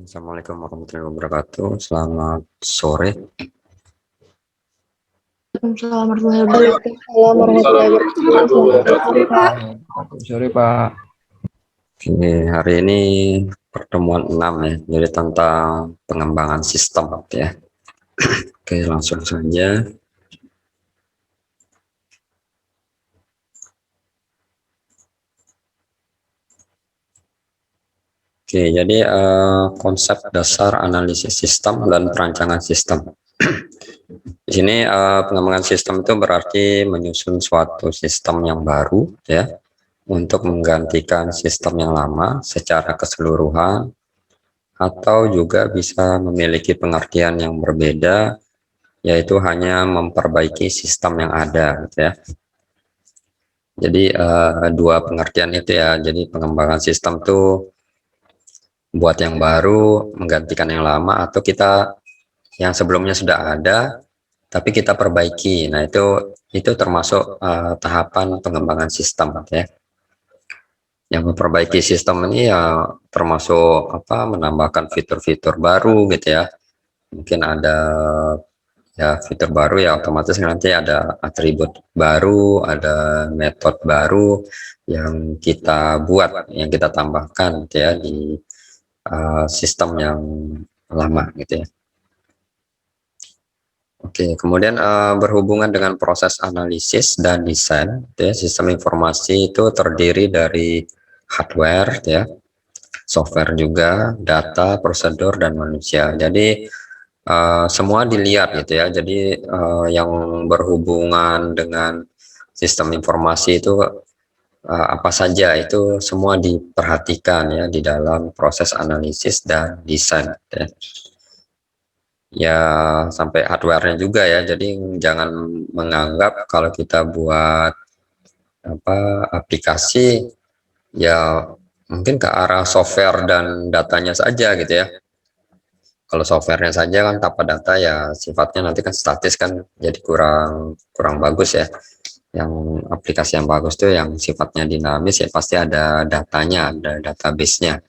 Assalamualaikum warahmatullahi wabarakatuh. Selamat sore. Waalaikumsalam warahmatullahi wabarakatuh. Waalaikumsalam warahmatullahi Selamat sore, Pak. Oke, hari ini pertemuan 6 ya, jadi tentang pengembangan sistem ya. Oke, langsung saja. Oke, jadi konsep dasar analisis sistem dan perancangan sistem. Di sini pengembangan sistem itu berarti menyusun suatu sistem yang baru ya, untuk menggantikan sistem yang lama secara keseluruhan, atau juga bisa memiliki pengertian yang berbeda, yaitu hanya memperbaiki sistem yang ada gitu ya. Jadi dua pengertian itu ya. Jadi pengembangan sistem tuh buat yang baru menggantikan yang lama, atau kita yang sebelumnya sudah ada tapi kita perbaiki. Nah, itu termasuk tahapan pengembangan sistem ya. Yang memperbaiki sistem ini ya termasuk menambahkan fitur-fitur baru gitu ya. Mungkin ada ya fitur baru, ya otomatis nanti ada atribut baru, ada metode baru yang kita buat, yang kita tambahkan gitu ya di sistem yang lama gitu ya. Oke, kemudian berhubungan dengan proses analisis dan desain gitu ya. Sistem informasi itu terdiri dari hardware gitu ya, software juga, data, prosedur, dan manusia. Jadi semua dilihat gitu ya. Jadi yang berhubungan dengan sistem informasi itu apa saja, itu semua diperhatikan ya di dalam proses analisis dan desain gitu ya. Ya sampai hardware-nya juga ya. Jadi jangan menganggap kalau kita buat aplikasi ya mungkin ke arah software dan datanya saja gitu ya. Kalau softwarenya saja kan tanpa data ya sifatnya nanti kan statis kan, jadi kurang bagus ya. Yang aplikasi yang bagus tuh yang sifatnya dinamis ya, pasti ada datanya, ada database-nya.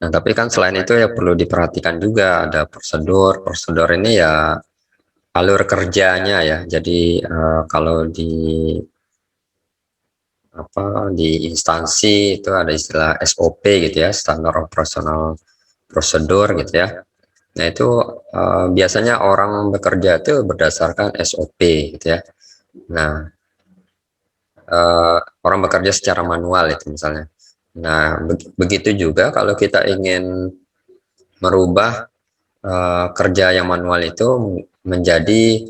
Nah, tapi kan selain itu ya perlu diperhatikan juga ada prosedur ini ya, alur kerjanya ya. Jadi kalau di instansi itu ada istilah SOP gitu ya, standar operasional prosedur gitu ya. Nah, itu biasanya orang bekerja itu berdasarkan SOP gitu ya. Nah, orang bekerja secara manual itu misalnya. Nah, begitu juga kalau kita ingin merubah kerja yang manual itu menjadi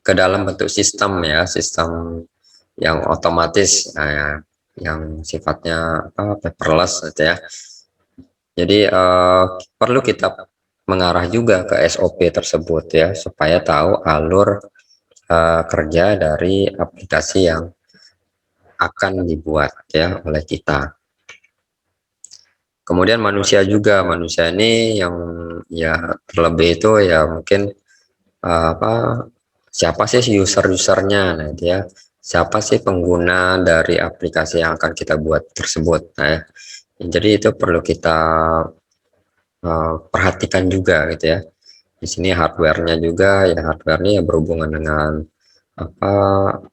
ke dalam bentuk sistem ya, sistem yang otomatis, yang sifatnya paperless gitu ya. Jadi perlu kita mengarah juga ke SOP tersebut ya, supaya tahu alur kerja dari aplikasi yang akan dibuat ya oleh kita. Kemudian manusia juga, manusia ini yang ya terlebih itu ya mungkin siapa sih usernya, nah itu ya, siapa sih pengguna dari aplikasi yang akan kita buat tersebut. Nah ya, jadi itu perlu kita perhatikan juga gitu ya. Di sini hardware-nya juga ya, hardware-nya ya berhubungan dengan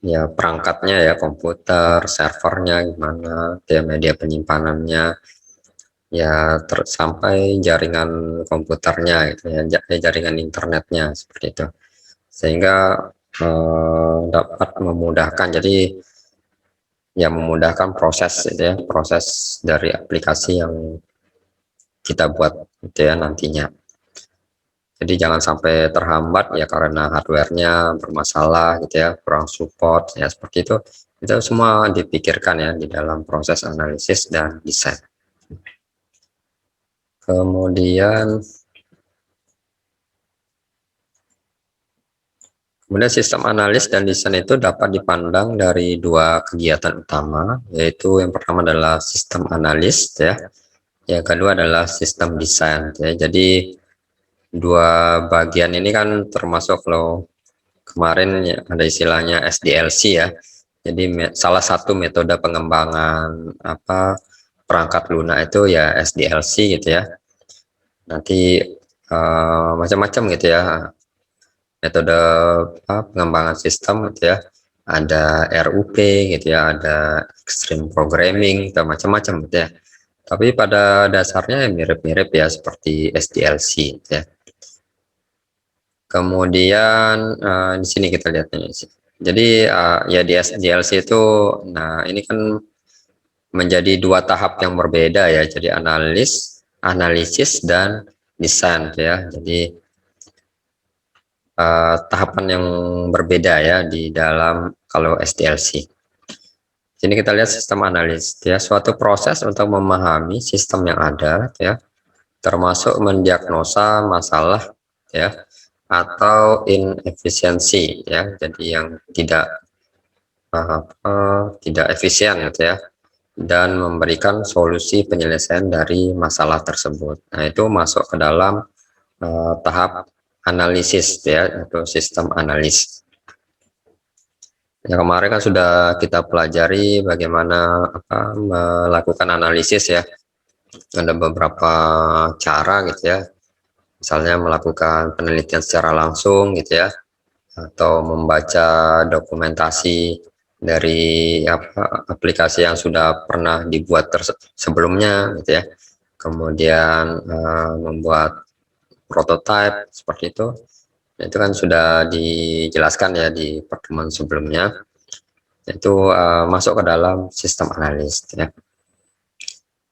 ya perangkatnya ya, komputer, servernya gimana, ya media penyimpanannya ya, sampai jaringan komputernya gitu ya, jaringan internetnya seperti itu, sehingga dapat memudahkan, jadi ya memudahkan proses gitu ya, proses dari aplikasi yang kita buat gitu ya nantinya. Jadi jangan sampai terhambat ya karena hardware-nya bermasalah gitu ya, kurang support ya, seperti itu. Itu semua dipikirkan ya di dalam proses analisis dan desain. Kemudian sistem analis dan desain itu dapat dipandang dari dua kegiatan utama, yaitu yang pertama adalah sistem analis ya, yang kedua adalah sistem desain ya. Jadi dua bagian ini kan termasuk loh, kemarin ya, ada istilahnya SDLC ya. Jadi salah satu metode pengembangan perangkat lunak itu ya SDLC gitu ya. Nanti macam-macam gitu ya metode pengembangan sistem gitu ya. Ada RUP gitu ya, ada extreme programming atau macam-macam gitu ya. Tapi pada dasarnya mirip-mirip ya seperti SDLC gitu ya. Kemudian di sini kita lihat ini. Jadi ya di SDLC itu, nah ini kan menjadi dua tahap yang berbeda ya. Jadi analisis dan desain ya. Jadi tahapan yang berbeda ya di dalam kalau SDLC. Sini kita lihat sistem analis ya, suatu proses untuk memahami sistem yang ada ya, termasuk mendiagnosa masalah ya atau inefisiensi ya, jadi yang tidak efisien gitu ya, dan memberikan solusi penyelesaian dari masalah tersebut. Nah itu masuk ke dalam tahap analisis ya, atau sistem analis. Ya, kemarin kan sudah kita pelajari bagaimana melakukan analisis ya. Ada beberapa cara gitu ya. Misalnya melakukan penelitian secara langsung gitu ya, atau membaca dokumentasi dari aplikasi yang sudah pernah dibuat sebelumnya gitu ya. Kemudian membuat prototipe seperti itu. Itu kan sudah dijelaskan ya di pertemuan sebelumnya. Itu masuk ke dalam sistem analis ya.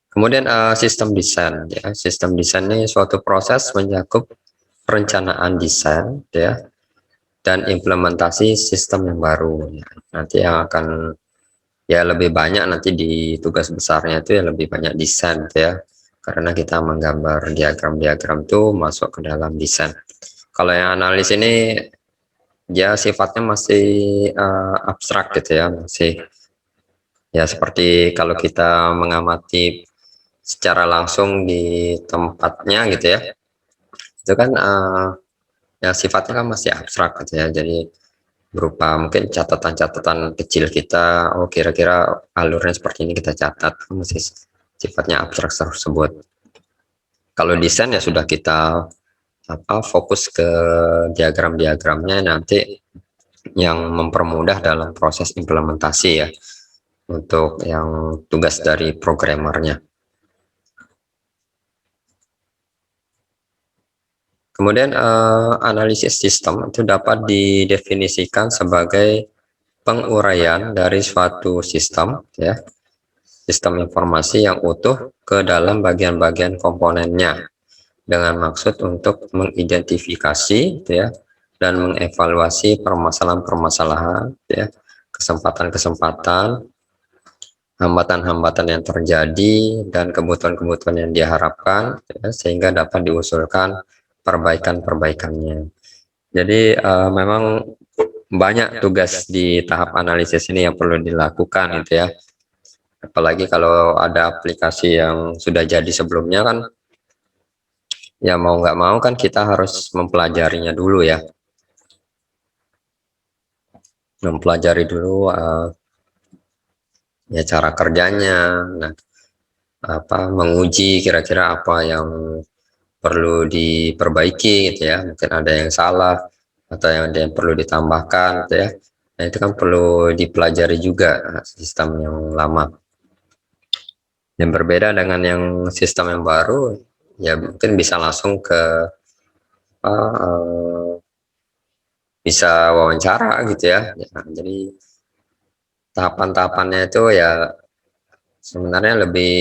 Kemudian sistem desain ya. Sistem desain ini suatu proses mencakup perencanaan desain ya dan implementasi sistem yang baru ya. Nanti yang akan ya lebih banyak nanti di tugas besarnya itu ya lebih banyak desain ya. Karena kita menggambar diagram-diagram itu masuk ke dalam desain. Kalau yang analis ini ya sifatnya masih abstrak gitu ya, masih ya seperti kalau kita mengamati secara langsung di tempatnya gitu ya, itu kan ya sifatnya kan masih abstrak gitu ya, jadi berupa mungkin catatan-catatan kecil kita, oh kira-kira alurnya seperti ini kita catat, masih sifatnya abstrak tersebut. Kalau desain ya sudah kita fokus ke diagram-diagramnya nanti yang mempermudah dalam proses implementasi ya, untuk yang tugas dari programmernya. Kemudian analisis sistem itu dapat didefinisikan sebagai penguraian dari suatu sistem ya, sistem informasi yang utuh ke dalam bagian-bagian komponennya dengan maksud untuk mengidentifikasi ya dan mengevaluasi permasalahan-permasalahan ya, kesempatan-kesempatan, hambatan-hambatan yang terjadi dan kebutuhan-kebutuhan yang diharapkan ya, sehingga dapat diusulkan perbaikan-perbaikannya. Jadi memang banyak tugas di tahap analisis ini yang perlu dilakukan gitu ya. Apalagi kalau ada aplikasi yang sudah jadi sebelumnya kan, ya mau nggak mau kan kita harus mempelajarinya dulu ya. Mempelajari dulu ya cara kerjanya, nah menguji kira-kira apa yang perlu diperbaiki gitu ya, mungkin ada yang salah atau yang ada yang perlu ditambahkan gitu ya. Nah itu kan perlu dipelajari juga sistem yang lama. Yang berbeda dengan yang sistem yang baru ya mungkin bisa langsung ke bisa wawancara gitu ya. Jadi tahapan-tahapannya itu ya sebenarnya lebih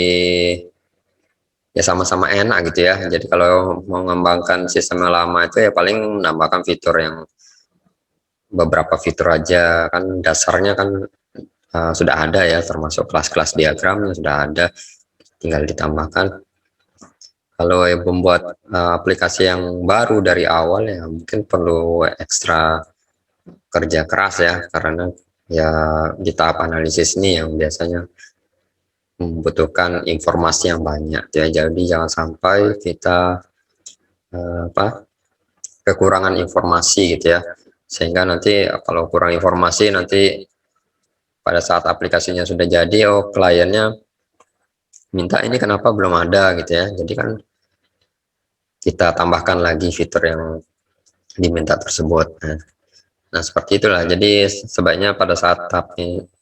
ya sama-sama enak gitu ya. Jadi kalau mau mengembangkan sistem yang lama itu ya paling menambahkan fitur yang beberapa fitur aja, kan dasarnya kan sudah ada ya, termasuk kelas-kelas diagramnya sudah ada, tinggal ditambahkan. Kalau yang membuat aplikasi yang baru dari awal ya mungkin perlu ekstra kerja keras ya, karena ya di tahap analisis ini yang biasanya membutuhkan informasi yang banyak ya. Jadi jangan sampai kita kekurangan informasi gitu ya, sehingga nanti kalau kurang informasi nanti pada saat aplikasinya sudah jadi kliennya minta ini kenapa belum ada gitu ya. Jadi kan kita tambahkan lagi fitur yang diminta tersebut. Nah, seperti itulah. Jadi sebaiknya pada saat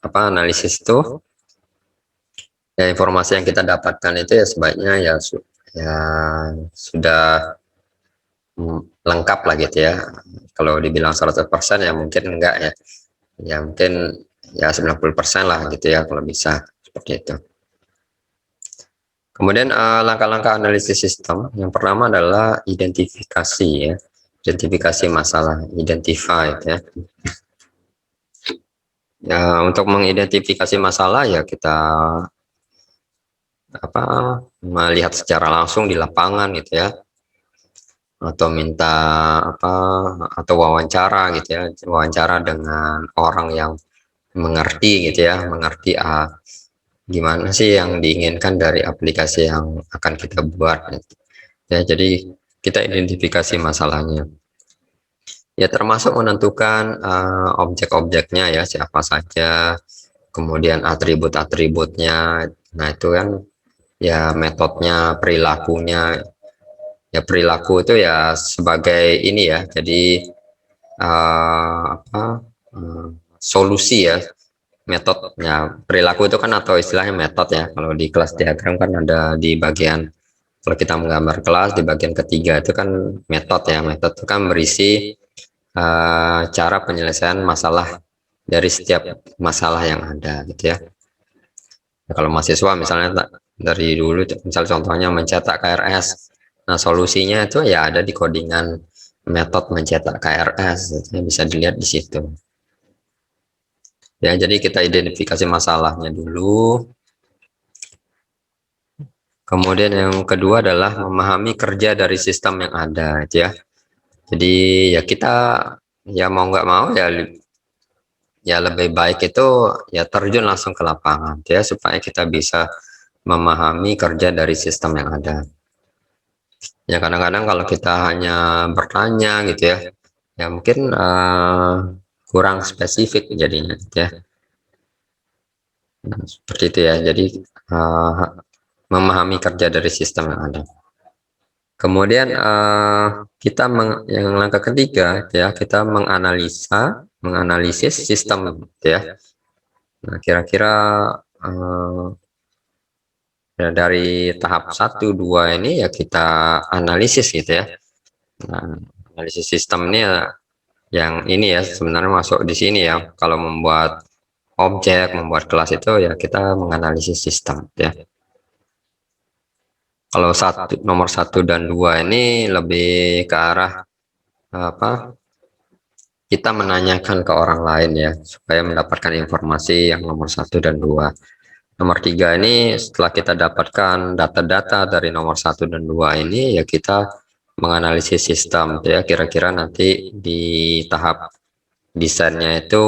analisis itu, ya informasi yang kita dapatkan itu ya sebaiknya ya sudah lengkap lah gitu ya. Kalau dibilang 100% ya mungkin enggak ya. Ya mungkin ya 90% lah gitu ya kalau bisa, seperti itu. Kemudian langkah-langkah analisis sistem, yang pertama adalah identifikasi ya. Identifikasi masalah, identify ya. Ya, untuk mengidentifikasi masalah ya kita melihat secara langsung di lapangan gitu ya, atau minta atau wawancara gitu ya, wawancara dengan orang yang mengerti gitu ya, mengerti gimana sih yang diinginkan dari aplikasi yang akan kita buat gitu. Ya, jadi kita identifikasi masalahnya ya, termasuk menentukan objek-objeknya ya, siapa saja, kemudian atribut-atributnya. Nah, itu kan ya metodenya, perilakunya. Ya, perilaku itu ya sebagai ini ya, jadi solusi ya, metodnya. Perilaku itu kan atau istilahnya metode ya, kalau di kelas diagram kan ada di bagian, kalau kita menggambar kelas di bagian ketiga itu kan metode ya. Metode itu kan berisi cara penyelesaian masalah dari setiap masalah yang ada gitu ya. Kalau mahasiswa misalnya dari dulu, misal contohnya mencetak KRS, nah solusinya itu ya ada di codingan metode mencetak KRS, bisa dilihat di situ ya. Jadi kita identifikasi masalahnya dulu, kemudian yang kedua adalah memahami kerja dari sistem yang ada gitu ya. Jadi ya kita ya mau nggak mau ya lebih baik itu ya terjun langsung ke lapangan ya, supaya kita bisa memahami kerja dari sistem yang ada. Ya kadang-kadang kalau kita hanya bertanya gitu ya, ya mungkin kurang spesifik jadinya gitu ya. Nah, seperti itu ya. Jadi memahami kerja dari sistem yang ada. Kemudian yang langkah ketiga ya, kita menganalisis sistem gitu ya. Nah, kira-kira ya dari tahap 1, 2 ini ya kita analisis gitu ya. Nah, analisis sistem ini ya, yang ini ya sebenarnya masuk di sini ya. Kalau membuat objek, membuat kelas itu ya kita menganalisis sistem ya. Kalau nomor 1 dan 2 ini lebih ke arah kita menanyakan ke orang lain ya, supaya mendapatkan informasi yang nomor 1 dan 2. Nomor 3 ini setelah kita dapatkan data-data dari nomor 1 dan 2 ini ya kita menganalisis sistem ya, kira-kira nanti di tahap desainnya itu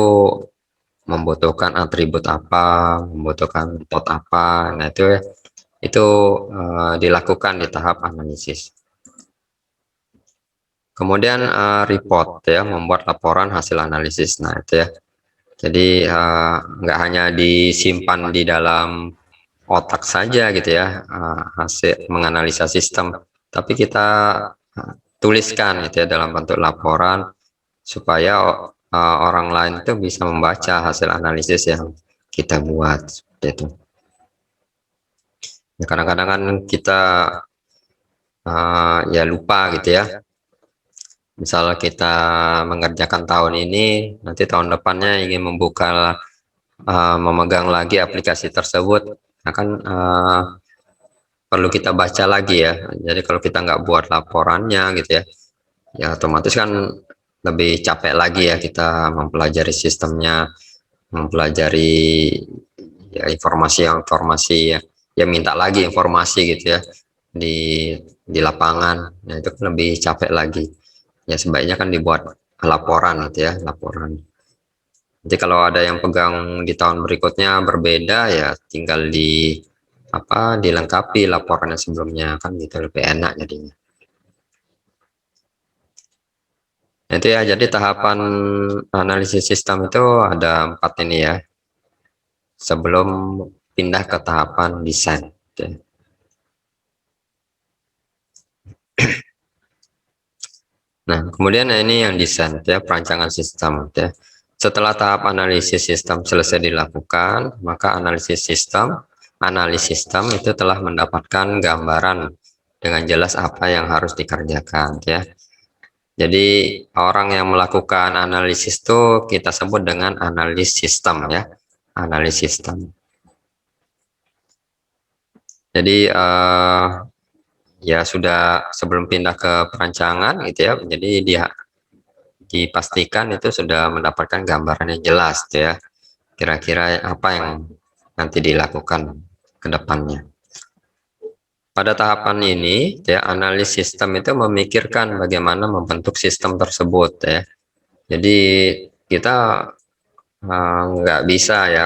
membutuhkan atribut apa, membutuhkan metode apa. Nah, itu dilakukan di tahap analisis. Kemudian report ya, membuat laporan hasil analisis. Nah, itu ya. Jadi nggak hanya disimpan di dalam otak saja gitu ya, hasil menganalisa sistem, tapi kita tuliskan gitu ya dalam bentuk laporan, supaya orang lain itu bisa membaca hasil analisis yang kita buat seperti itu. Ya, kadang-kadang kan kita ya lupa gitu ya. Misal kita mengerjakan tahun ini, nanti tahun depannya ingin memegang lagi aplikasi tersebut, akan perlu kita baca lagi ya. Jadi kalau kita nggak buat laporannya gitu ya, ya otomatis kan lebih capek lagi ya kita mempelajari sistemnya, mempelajari ya informasi ya, ya minta lagi informasi gitu ya di lapangan. Nah, itu kan lebih capek lagi. Ya sebaiknya kan dibuat laporan gitu ya, laporan. Jadi kalau ada yang pegang di tahun berikutnya berbeda ya tinggal dilengkapi laporannya sebelumnya, kan gitu lebih enak jadinya. Itu ya, jadi tahapan analisis sistem itu ada 4 ini ya, sebelum pindah ke tahapan desain gitu ya. Nah, kemudian ini yang desain ya, perancangan sistem ya. Setelah tahap analisis sistem selesai dilakukan, maka analisis sistem itu telah mendapatkan gambaran dengan jelas apa yang harus dikerjakan ya. Jadi orang yang melakukan analisis itu kita sebut dengan analis sistem ya, analis sistem. Jadi ya sudah sebelum pindah ke perancangan gitu ya, jadi dia dipastikan itu sudah mendapatkan gambaran yang jelas ya, kira-kira apa yang nanti dilakukan ke depannya. Pada tahapan ini ya, analis sistem itu memikirkan bagaimana membentuk sistem tersebut ya. Jadi kita nggak bisa ya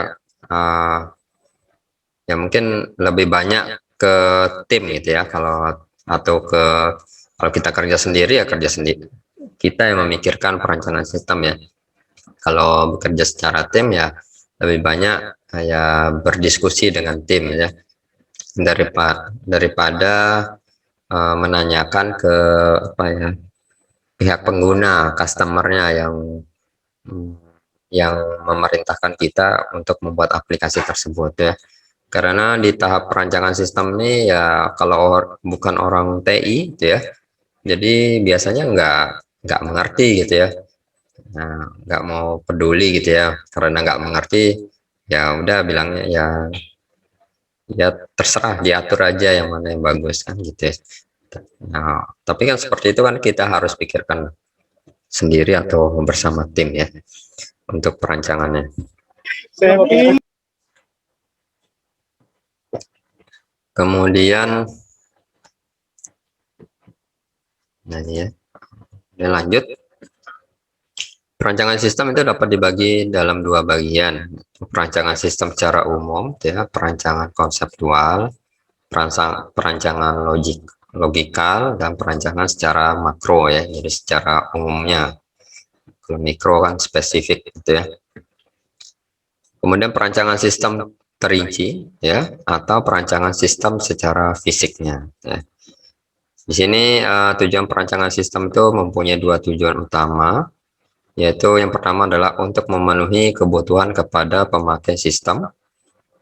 ya mungkin lebih banyak ke tim gitu ya, kalau kita kerja sendiri ya kerja sendiri, kita yang memikirkan perancangan sistem ya. Kalau bekerja secara tim ya lebih banyak ya berdiskusi dengan tim ya, daripada menanyakan ke apa ya, pihak pengguna, customernya yang memerintahkan kita untuk membuat aplikasi tersebut ya. Karena di tahap perancangan sistem ini ya, kalau bukan orang TI gitu ya, jadi biasanya nggak mengerti gitu ya. Nah, nggak mau peduli gitu ya, karena nggak mengerti ya udah bilangnya ya terserah, diatur aja yang mana yang bagus kan gitu ya. Nah, tapi kan seperti itu kan kita harus pikirkan sendiri atau bersama tim ya untuk perancangannya. Kemudian nah ini ya, lanjut. Perancangan sistem itu dapat dibagi dalam dua bagian. Perancangan sistem secara umum ya, perancangan konseptual, perancangan logikal, dan perancangan secara makro ya, jadi secara umumnya. Kalau mikro kan spesifik gitu ya. Kemudian perancangan sistem terinci ya, atau perancangan sistem secara fisiknya ya. Di sini tujuan perancangan sistem itu mempunyai dua tujuan utama, yaitu yang pertama adalah untuk memenuhi kebutuhan kepada pemakai sistem,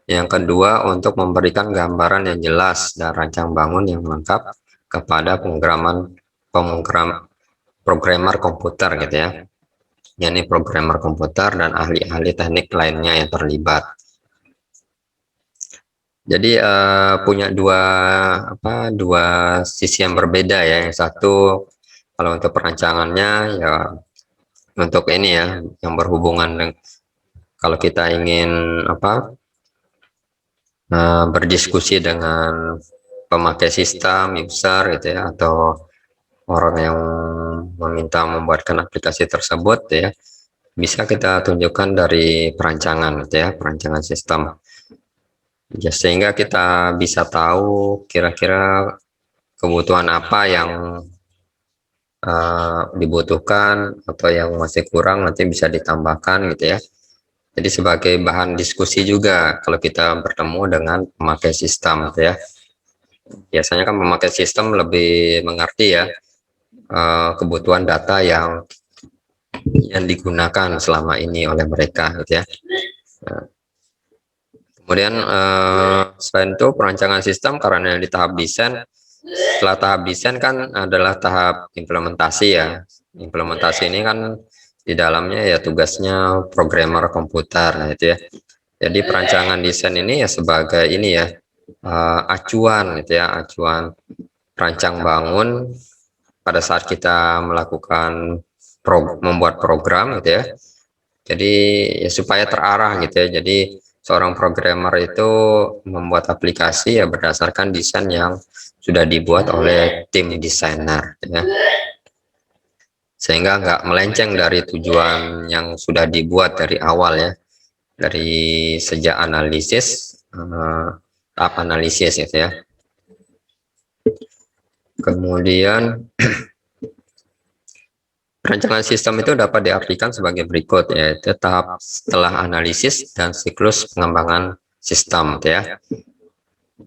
yang kedua untuk memberikan gambaran yang jelas dan rancang bangun yang lengkap kepada programmer komputer gitu ya, yakni programmer komputer dan ahli-ahli teknik lainnya yang terlibat. Jadi punya dua sisi yang berbeda ya. Yang satu kalau untuk perancangannya ya, untuk ini ya, yang berhubungan dengan kalau kita ingin berdiskusi dengan pemakai sistem, user gitu ya, atau orang yang meminta membuatkan aplikasi tersebut ya, bisa kita tunjukkan dari perancangan gitu ya, perancangan sistem ya, sehingga kita bisa tahu kira-kira kebutuhan apa yang dibutuhkan atau yang masih kurang nanti bisa ditambahkan gitu ya. Jadi sebagai bahan diskusi juga kalau kita bertemu dengan pemakai sistem gitu ya. Biasanya kan pemakai sistem lebih mengerti ya kebutuhan data yang digunakan selama ini oleh mereka gitu ya. Nah, kemudian selain itu perancangan sistem karena di tahap desain, setelah tahap desain kan adalah tahap implementasi ya. Implementasi ini kan di dalamnya ya tugasnya programmer komputer nah itu ya. Jadi perancangan desain ini ya sebagai ini ya acuan gitu ya, acuan rancang bangun pada saat kita melakukan membuat program gitu ya. Jadi ya supaya terarah gitu ya. Jadi seorang programmer itu membuat aplikasi ya berdasarkan desain yang sudah dibuat oleh tim desainer ya. Sehingga nggak melenceng dari tujuan yang sudah dibuat dari awal ya, dari sejak analisis tahap analisis gitu ya. Kemudian perancangan sistem itu dapat diartikan sebagai berikut, yaitu tahap setelah analisis dan siklus pengembangan sistem gitu ya.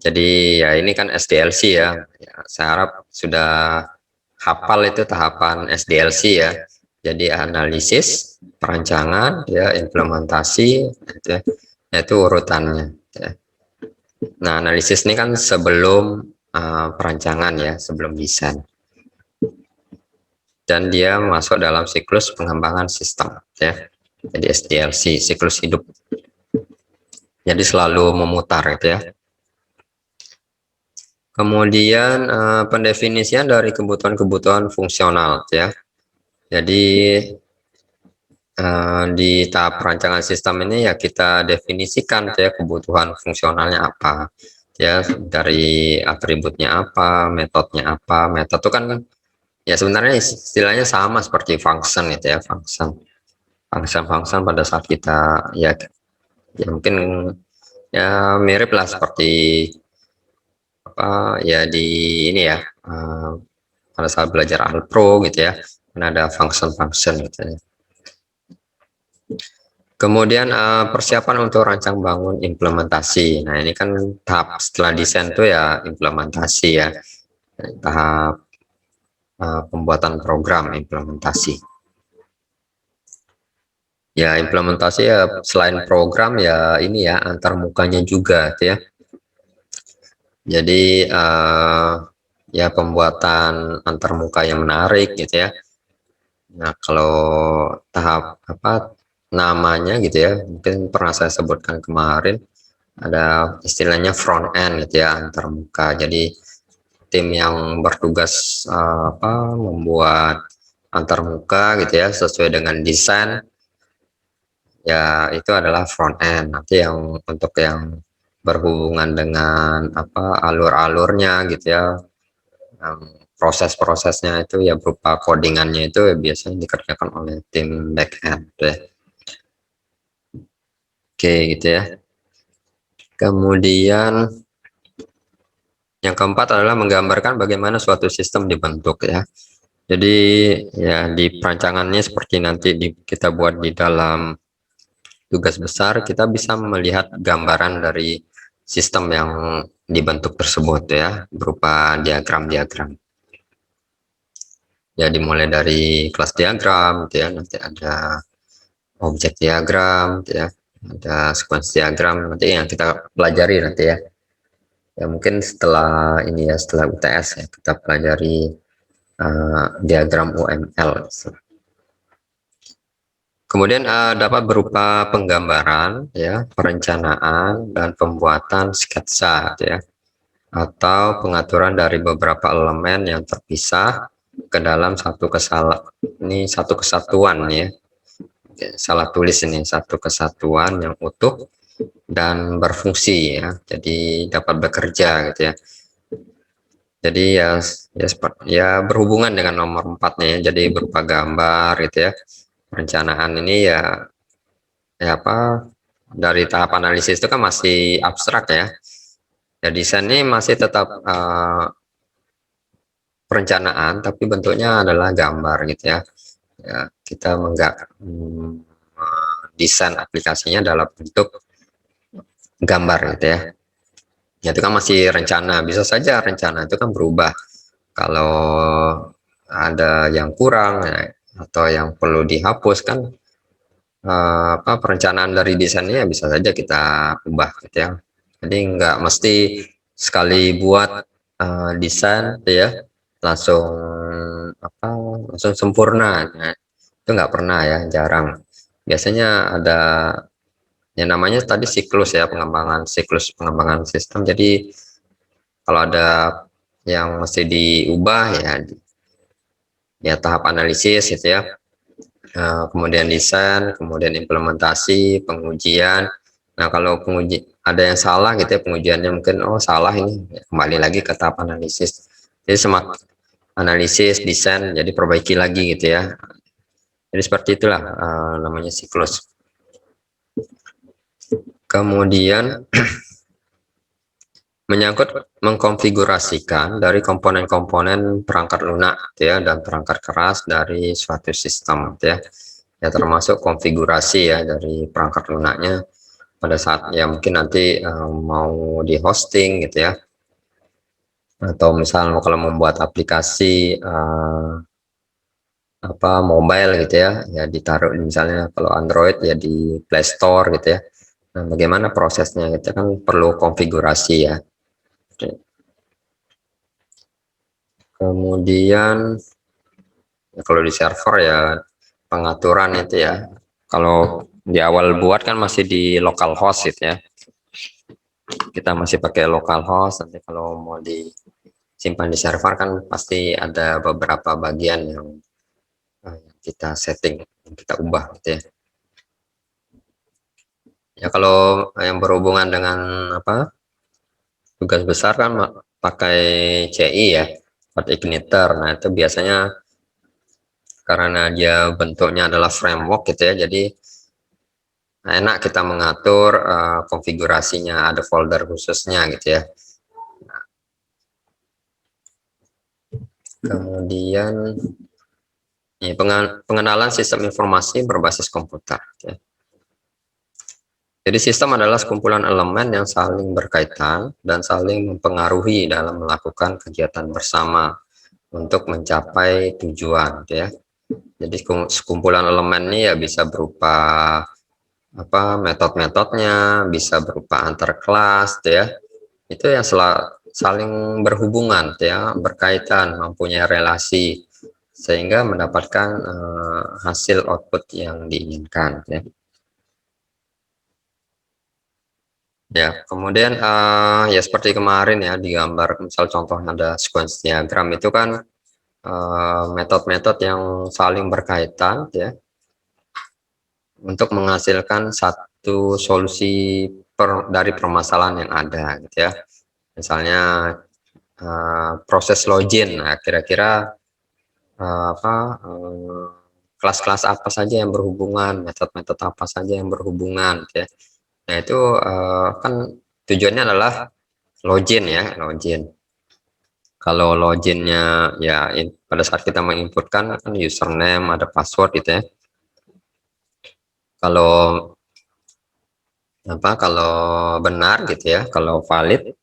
Jadi ya ini kan SDLC ya. Saya harap sudah hafal itu tahapan SDLC ya. Jadi analisis, perancangan, ya implementasi, ya, itu urutannya. Ya. Nah, analisis ini kan sebelum perancangan ya, sebelum desain. Dan dia masuk dalam siklus pengembangan sistem ya. Jadi SDLC, siklus hidup. Jadi selalu memutar gitu ya. Kemudian pendefinisian dari kebutuhan-kebutuhan fungsional ya. Jadi di tahap perancangan sistem ini ya kita definisikan ya kebutuhan fungsionalnya apa ya, dari atributnya apa, metodenya apa. Metode itu kan ya sebenarnya istilahnya sama seperti function gitu ya, function pada saat kita ya mungkin ya mirip lah seperti apa ya di ini ya pada saat belajar Alpro gitu ya, kan ada function gitu ya. Kemudian persiapan untuk rancang bangun implementasi. Nah ini kan tahap setelah desain itu ya implementasi ya, tahap pembuatan program implementasi. Ya implementasi ya selain program ya ini ya antar mukanya juga gitu ya. Jadi ya pembuatan antar muka yang menarik gitu ya. Nah kalau tahap apa namanya gitu ya, mungkin pernah saya sebutkan kemarin, ada istilahnya front end gitu ya, antar muka. Jadi tim yang bertugas membuat antar muka gitu ya sesuai dengan desain ya, itu adalah front end. Nanti yang untuk yang berhubungan dengan apa alur-alurnya gitu ya, proses-prosesnya itu ya berupa codingannya itu ya biasanya dikerjakan oleh tim back end ya. Oke gitu ya. Kemudian yang keempat adalah menggambarkan bagaimana suatu sistem dibentuk ya. Jadi ya di perancangannya seperti nanti kita buat di dalam tugas besar, kita bisa melihat gambaran dari sistem yang dibentuk tersebut ya, berupa diagram-diagram. Ya dimulai dari kelas diagram gitu ya, nanti ada objek diagram gitu ya, ada sequence diagram nanti yang kita pelajari nanti ya. Ya mungkin setelah ini ya, setelah UTS ya kita pelajari diagram UML. Kemudian dapat berupa penggambaran ya, perencanaan dan pembuatan sketsa ya, atau pengaturan dari beberapa elemen yang terpisah ke dalam satu kesatuan ya. Salah tulis ini, satu kesatuan yang utuh dan berfungsi ya, jadi dapat bekerja gitu ya. Jadi ya berhubungan dengan nomor 4 nih ya, jadi berupa gambar gitu ya. Perencanaan ini ya apa dari tahap analisis itu kan masih abstrak ya. Ya desain ini masih tetap perencanaan tapi bentuknya adalah gambar gitu ya. Ya kita desain aplikasinya dalam bentuk gambar gitu ya. Ya itu kan masih rencana, bisa saja rencana itu kan berubah kalau ada yang kurang ya, atau yang perlu dihapus kan perencanaan dari desainnya bisa saja kita ubah gitu ya. Jadi nggak mesti sekali buat desain gitu ya langsung langsung sempurna. Nah, itu nggak pernah ya, jarang. Biasanya ada yang namanya tadi siklus ya, siklus pengembangan sistem. Jadi kalau ada yang mesti diubah ya tahap analisis gitu ya, kemudian desain, kemudian implementasi, pengujian. Nah kalau ada yang salah gitu ya, pengujiannya mungkin salah ini, kembali lagi ke tahap analisis. Jadi semakin analisis, desain, jadi perbaiki lagi gitu ya. Jadi seperti itulah namanya siklus. Kemudian menyangkut mengkonfigurasikan dari komponen-komponen perangkat lunak ya, dan perangkat keras dari suatu sistem ya. Ya termasuk konfigurasi ya dari perangkat lunaknya, pada saat ya mungkin nanti mau di hosting gitu ya, atau misalnya kalau membuat aplikasi apa mobile gitu ya, ya ditaruh misalnya kalau Android ya di Play Store gitu ya. Nah, bagaimana prosesnya gitu kan perlu konfigurasi ya. Kemudian ya, kalau di server ya pengaturan itu ya. Kalau di awal buat kan masih di localhost gitu ya. Kita masih pakai localhost, nanti kalau mau disimpan di server kan pasti ada beberapa bagian yang kita setting, yang kita ubah gitu ya. Ya kalau yang berhubungan dengan apa tugas besar kan pakai CI ya, hot igniter. Nah itu biasanya karena dia bentuknya adalah framework gitu ya, jadi enak kita mengatur konfigurasinya, ada folder khususnya gitu ya. Kemudian ini pengenalan sistem informasi berbasis komputer gitu ya. Jadi sistem adalah sekumpulan elemen yang saling berkaitan dan saling mempengaruhi dalam melakukan kegiatan bersama untuk mencapai tujuan gitu ya. Jadi sekumpulan elemen ini ya bisa berupa apa metode-metodenya, bisa berupa antar kelas gitu ya. Itu yang saling berhubungan gitu ya, berkaitan, mempunyai relasi sehingga mendapatkan hasil output yang diinginkan gitu ya. Ya, kemudian ya seperti kemarin ya di gambar misal contohnya ada sequence diagram itu kan metode-metode yang saling berkaitan ya untuk menghasilkan satu solusi dari permasalahan yang ada gitu ya. Misalnya proses login, nah kira-kira kelas-kelas apa saja yang berhubungan, metode-metode apa saja yang berhubungan gitu ya. Nah itu kan tujuannya adalah login ya, login. Kalau loginnya ya pada saat kita menginputkan kan username, ada password gitu ya. Kalau kalau benar gitu ya, kalau valid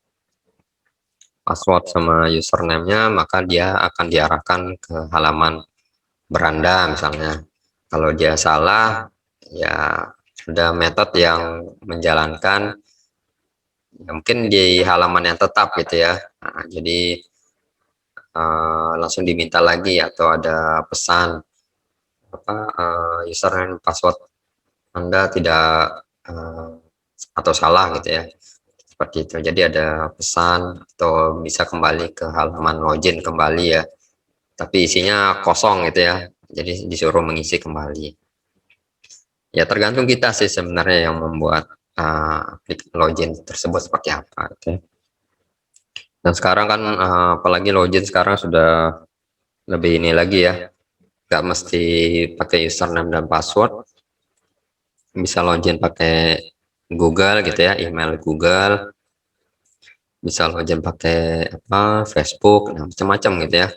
password sama username-nya, maka dia akan diarahkan ke halaman beranda misalnya. Kalau dia salah ya ada metode yang menjalankan ya, mungkin di halaman yang tetap gitu ya. Nah, jadi langsung diminta lagi atau ada pesan apa username password Anda tidak atau salah gitu ya, seperti itu. Jadi ada pesan atau bisa kembali ke halaman login kembali ya, tapi isinya kosong gitu ya, jadi disuruh mengisi kembali. Ya tergantung kita sih sebenarnya yang membuat login tersebut seperti apa gitu ya. Dan sekarang kan apalagi login sekarang sudah lebih ini lagi ya, nggak mesti pakai username dan password, bisa login pakai Google gitu ya, email Google, bisa login pakai apa Facebook, nah macam-macam gitu ya.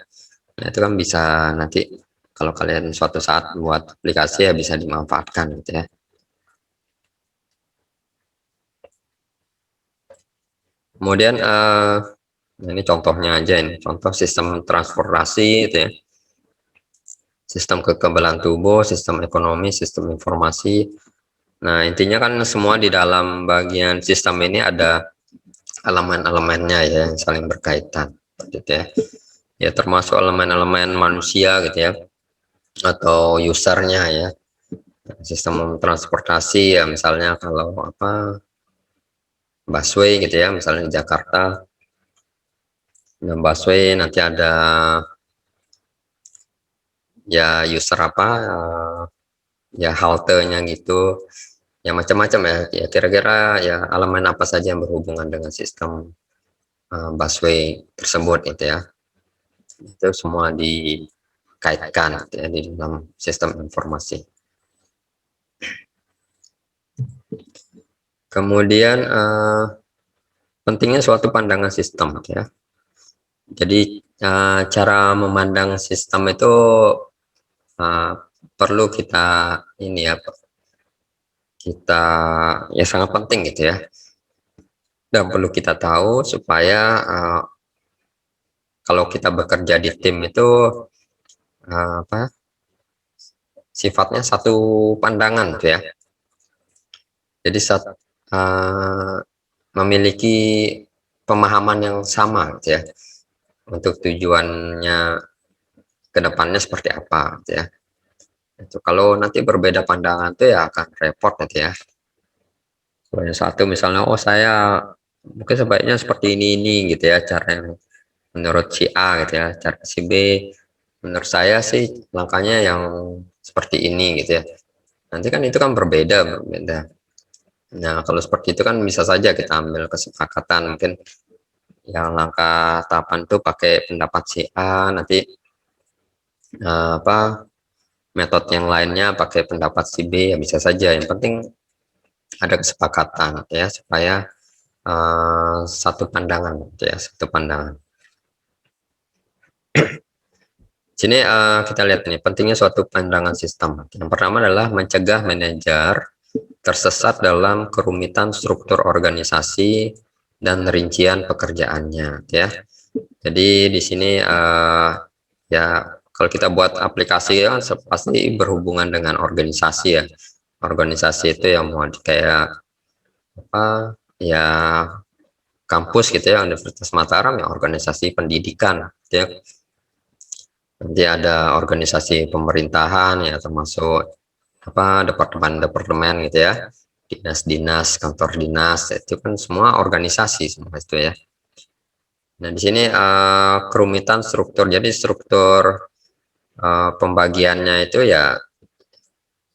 Nah itu kan bisa nanti kalau kalian suatu saat buat aplikasi ya bisa dimanfaatkan gitu ya. Kemudian ini contohnya aja, ini contoh sistem transportasi gitu ya, sistem kekebalan tubuh, sistem ekonomi, sistem informasi. Nah intinya kan semua di dalam bagian sistem ini ada elemen-elemennya ya yang saling berkaitan gitu ya. Ya termasuk elemen-elemen manusia gitu ya, atau usernya ya. Sistem transportasi ya misalnya kalau apa busway gitu ya, misalnya di Jakarta, dan busway nanti ada ya user apa ya haltenya gitu ya, macam-macam ya. Ya kira-kira ya elemen apa saja yang berhubungan dengan sistem busway tersebut gitu ya, itu semua dikaitkan gitu ya, di dalam sistem informasi. Kemudian pentingnya suatu pandangan sistem gitu ya. Jadi cara memandang sistem itu perlu kita ini ya, kita ya sangat penting gitu ya, dan perlu kita tahu supaya kalau kita bekerja di tim itu sifatnya satu pandangan gitu ya. Jadi memiliki pemahaman yang sama gitu ya, untuk tujuannya ke depannya seperti apa gitu ya. Itu kalau nanti berbeda pandangan tuh ya akan repot nanti ya. Yang satu misalnya, oh saya mungkin sebaiknya seperti ini gitu ya caranya menurut si A gitu ya, cara si B menurut saya sih langkahnya yang seperti ini gitu ya. Nanti kan itu kan berbeda. Nah kalau seperti itu kan bisa saja kita ambil kesepakatan, mungkin yang langkah tahapan tuh pakai pendapat si A, nanti metode yang lainnya pakai pendapat si B, ya bisa saja. Yang penting ada kesepakatan ya, supaya satu pandangan ya, satu pandangan. Sini kita lihat nih pentingnya suatu pandangan sistem. Yang pertama adalah mencegah manajer tersesat dalam kerumitan struktur organisasi dan rincian pekerjaannya ya. Jadi di sini ya kalau kita buat aplikasi ya pasti berhubungan dengan organisasi ya. Organisasi itu yang mau kayak apa ya, kampus gitu ya, Universitas Mataram ya organisasi pendidikan gitu ya. Nanti ada organisasi pemerintahan ya, termasuk departemen-departemen gitu ya, dinas-dinas, kantor dinas, itu kan semua organisasi semua itu ya. Nah di sini kerumitan struktur, jadi struktur pembagiannya itu ya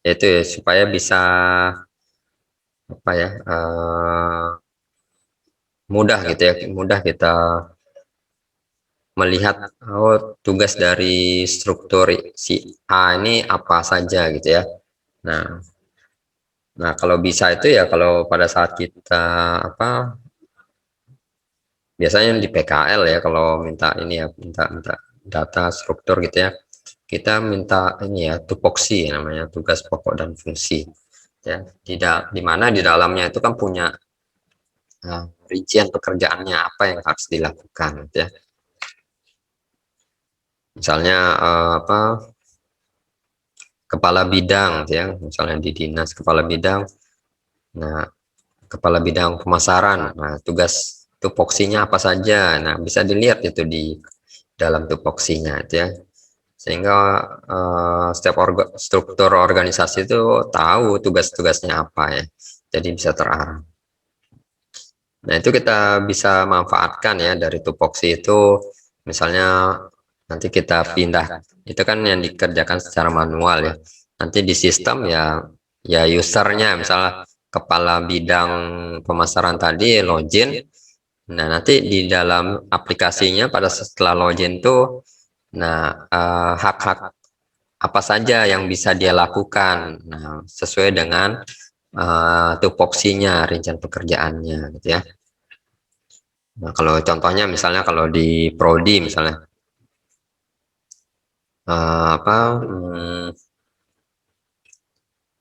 itu ya, supaya bisa mudah gitu ya, mudah kita melihat tugas dari struktur si A ini apa saja gitu ya. Nah kalau bisa itu ya, kalau pada saat kita biasanya di PKL ya, kalau minta ini ya, minta data struktur gitu ya, kita minta ini ya, tupoksi namanya, tugas pokok dan fungsi ya, di mana di dalamnya itu kan punya rincian pekerjaannya apa yang harus dilakukan gitu ya. Misalnya kepala bidang gitu ya, misalnya di dinas kepala bidang, nah kepala bidang pemasaran, nah tugas tupoksinya apa saja, nah bisa dilihat itu di dalam tupoksinya itu ya, sehingga setiap struktur organisasi itu tahu tugas-tugasnya apa ya, jadi bisa terarah. Nah itu kita bisa manfaatkan ya dari tupoksi itu, misalnya nanti kita pindah, itu kan yang dikerjakan secara manual ya, nanti di sistem ya usernya misalnya kepala bidang pemasaran tadi login, nah nanti di dalam aplikasinya pada setelah login tuh, nah hak-hak apa saja yang bisa dia lakukan, nah sesuai dengan tupoksinya, rincian pekerjaannya gitu ya. Nah kalau contohnya misalnya kalau di prodi misalnya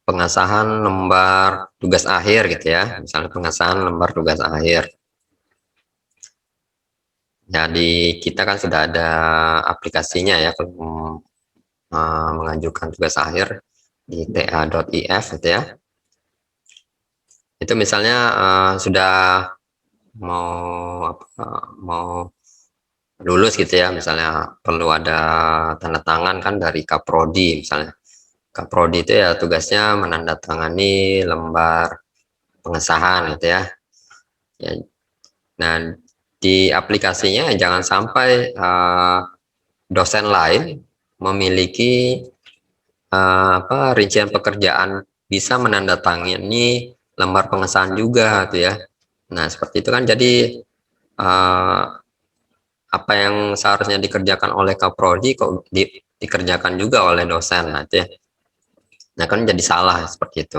pengesahan lembar tugas akhir gitu ya, misalnya pengesahan lembar tugas akhir. Jadi kita kan sudah ada aplikasinya ya, kalau mengajukan tugas akhir di ta.if gitu ya. Itu misalnya sudah mau lulus gitu ya, misalnya perlu ada tanda tangan kan dari Kaprodi misalnya. Kaprodi itu ya tugasnya menandatangani lembar pengesahan gitu ya. Nah di aplikasinya jangan sampai dosen lain memiliki rincian pekerjaan, bisa menandatangani lembar pengesahan juga tuh ya. Nah seperti itu kan, jadi apa yang seharusnya dikerjakan oleh Kaprodi kok dikerjakan juga oleh dosen nanti ya. Nah kan jadi salah seperti itu.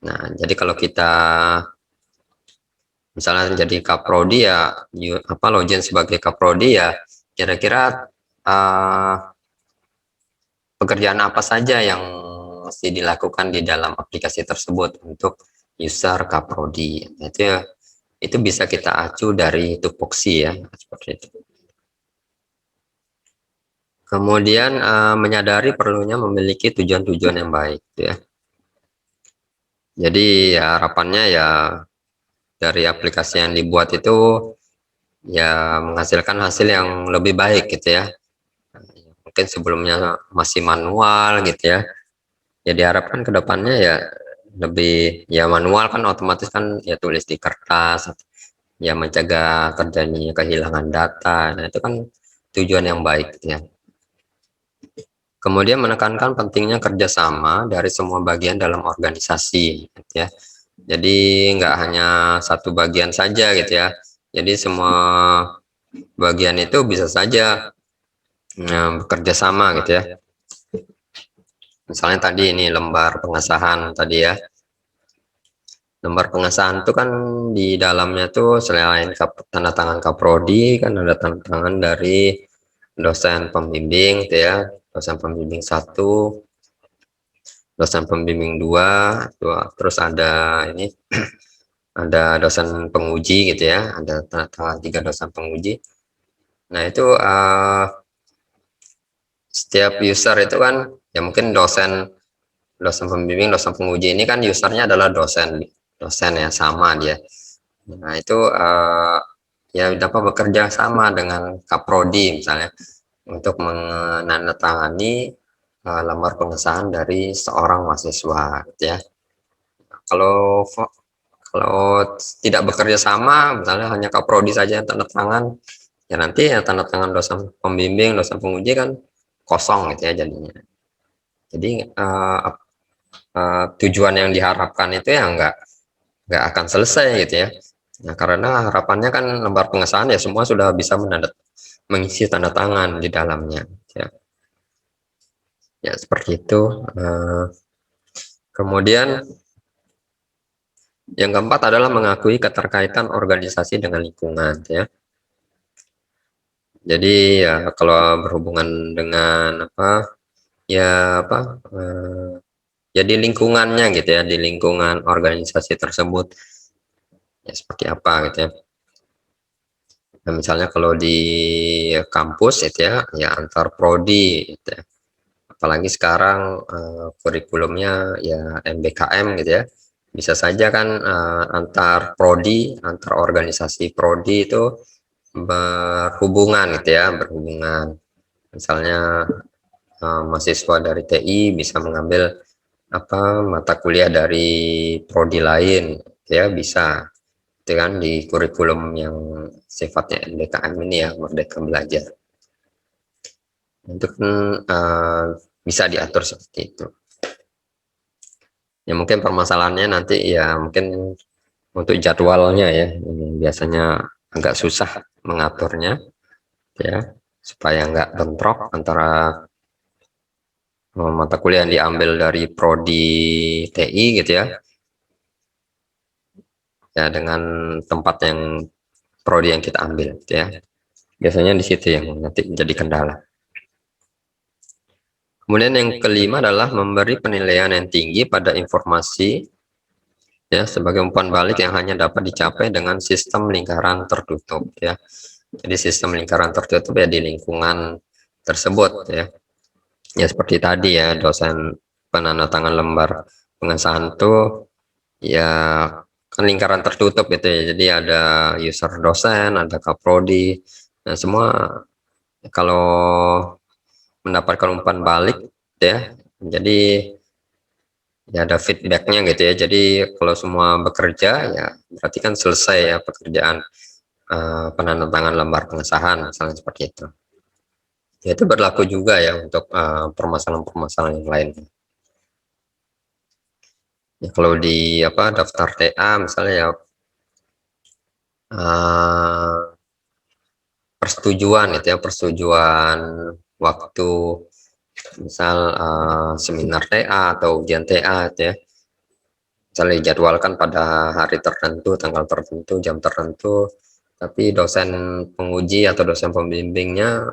Nah jadi kalau kita misalnya jadi Kaprodi ya, login sebagai Kaprodi ya, kira-kira pekerjaan apa saja yang mesti dilakukan di dalam aplikasi tersebut untuk user Kaprodi. Itu bisa kita acu dari tupoksi ya, seperti itu. Kemudian menyadari perlunya memiliki tujuan-tujuan yang baik ya. Jadi ya, harapannya ya dari aplikasi yang dibuat itu ya menghasilkan hasil yang lebih baik gitu ya. Mungkin sebelumnya masih manual gitu ya. Ya diharapkan kedepannya ya lebih ya manual kan, otomatis kan ya tulis di kertas ya, mencegah terjadinya kehilangan data. Nah itu kan tujuan yang baik gitu ya. Kemudian menekankan pentingnya kerjasama dari semua bagian dalam organisasi gitu ya. Jadi nggak hanya satu bagian saja gitu ya. Jadi semua bagian itu bisa saja bekerja sama gitu ya. Misalnya tadi ini lembar pengesahan tadi ya. Lembar pengesahan itu kan di dalamnya tuh selain tanda tangan Kaprodi kan ada tanda tangan dari dosen pembimbing gitu ya. Dosen pembimbing 1, dosen pembimbing 2, terus ada ini ada dosen penguji gitu ya, ada tanda tangan 3 dosen penguji. Nah itu setiap user itu kan ya mungkin dosen pembimbing, dosen penguji ini kan usernya adalah dosen ya, sama dia. Nah itu ya dapat bekerja sama dengan Kaprodi misalnya untuk menandatangani lembar pengesahan dari seorang mahasiswa gitu ya. Kalau tidak bekerja sama, misalnya hanya Kaprodi saja yang tanda tangan, ya nanti ya tanda tangan dosen pembimbing, dosen penguji kan kosong gitu ya jadinya. Jadi tujuan yang diharapkan itu ya nggak akan selesai gitu ya. Nah karena harapannya kan lembar pengesahan ya semua sudah bisa mengisi tanda tangan di dalamnya ya. Ya seperti itu. Kemudian yang keempat adalah mengakui keterkaitan organisasi dengan lingkungan ya. Jadi ya kalau berhubungan dengan apa ya jadi lingkungannya gitu ya, di lingkungan organisasi tersebut ya seperti apa gitu ya. Nah, misalnya kalau di kampus itu ya antar prodi gitu ya. Apalagi sekarang kurikulumnya ya MBKM gitu ya. Bisa saja kan antar prodi, antar organisasi prodi itu berhubungan gitu ya, berhubungan. Misalnya mahasiswa dari TI bisa mengambil mata kuliah dari prodi lain ya, bisa itu kan di kurikulum yang sifatnya MBKM ini ya, Merdeka Belajar. Itu kan bisa diatur seperti itu. Ya mungkin permasalahannya nanti ya mungkin untuk jadwalnya ya, ini biasanya agak susah mengaturnya ya, supaya nggak bentrok antara mata kuliah yang diambil dari prodi TI gitu ya dengan tempat yang prodi yang kita ambil gitu ya. Biasanya di situ yang nanti jadi kendala. Kemudian yang kelima adalah memberi penilaian yang tinggi pada informasi ya sebagai umpan balik yang hanya dapat dicapai dengan sistem lingkaran tertutup ya. Jadi sistem lingkaran tertutup ya di lingkungan tersebut ya. Ya seperti tadi ya, dosen penandatangan lembar pengesahan itu ya kan lingkaran tertutup gitu ya. Jadi ada user dosen, ada kaprodi. Nah, semua kalau mendapatkan umpan balik ya. Jadi ya ada feedbacknya gitu ya. Jadi kalau semua bekerja ya berarti kan selesai ya pekerjaan penandatangan lembar pengesahan misalnya seperti itu. Ya, itu berlaku juga ya untuk permasalahan-permasalahan yang lain. Ya, kalau di daftar TA misalnya ya persetujuan itu ya, persetujuan waktu misal seminar TA atau ujian TA itu ya. Misalnya dijadwalkan pada hari tertentu, tanggal tertentu, jam tertentu, tapi dosen penguji atau dosen pembimbingnya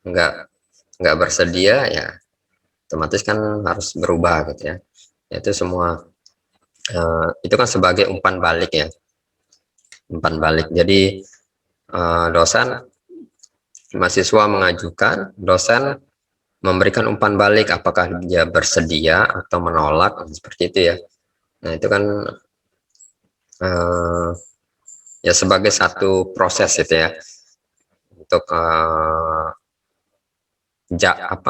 nggak bersedia ya, otomatis kan harus berubah gitu ya. Itu semua itu kan sebagai umpan balik ya, umpan balik. Jadi mahasiswa mengajukan, dosen memberikan umpan balik apakah dia bersedia atau menolak, seperti itu ya. Nah itu kan ya sebagai satu proses itu ya untuk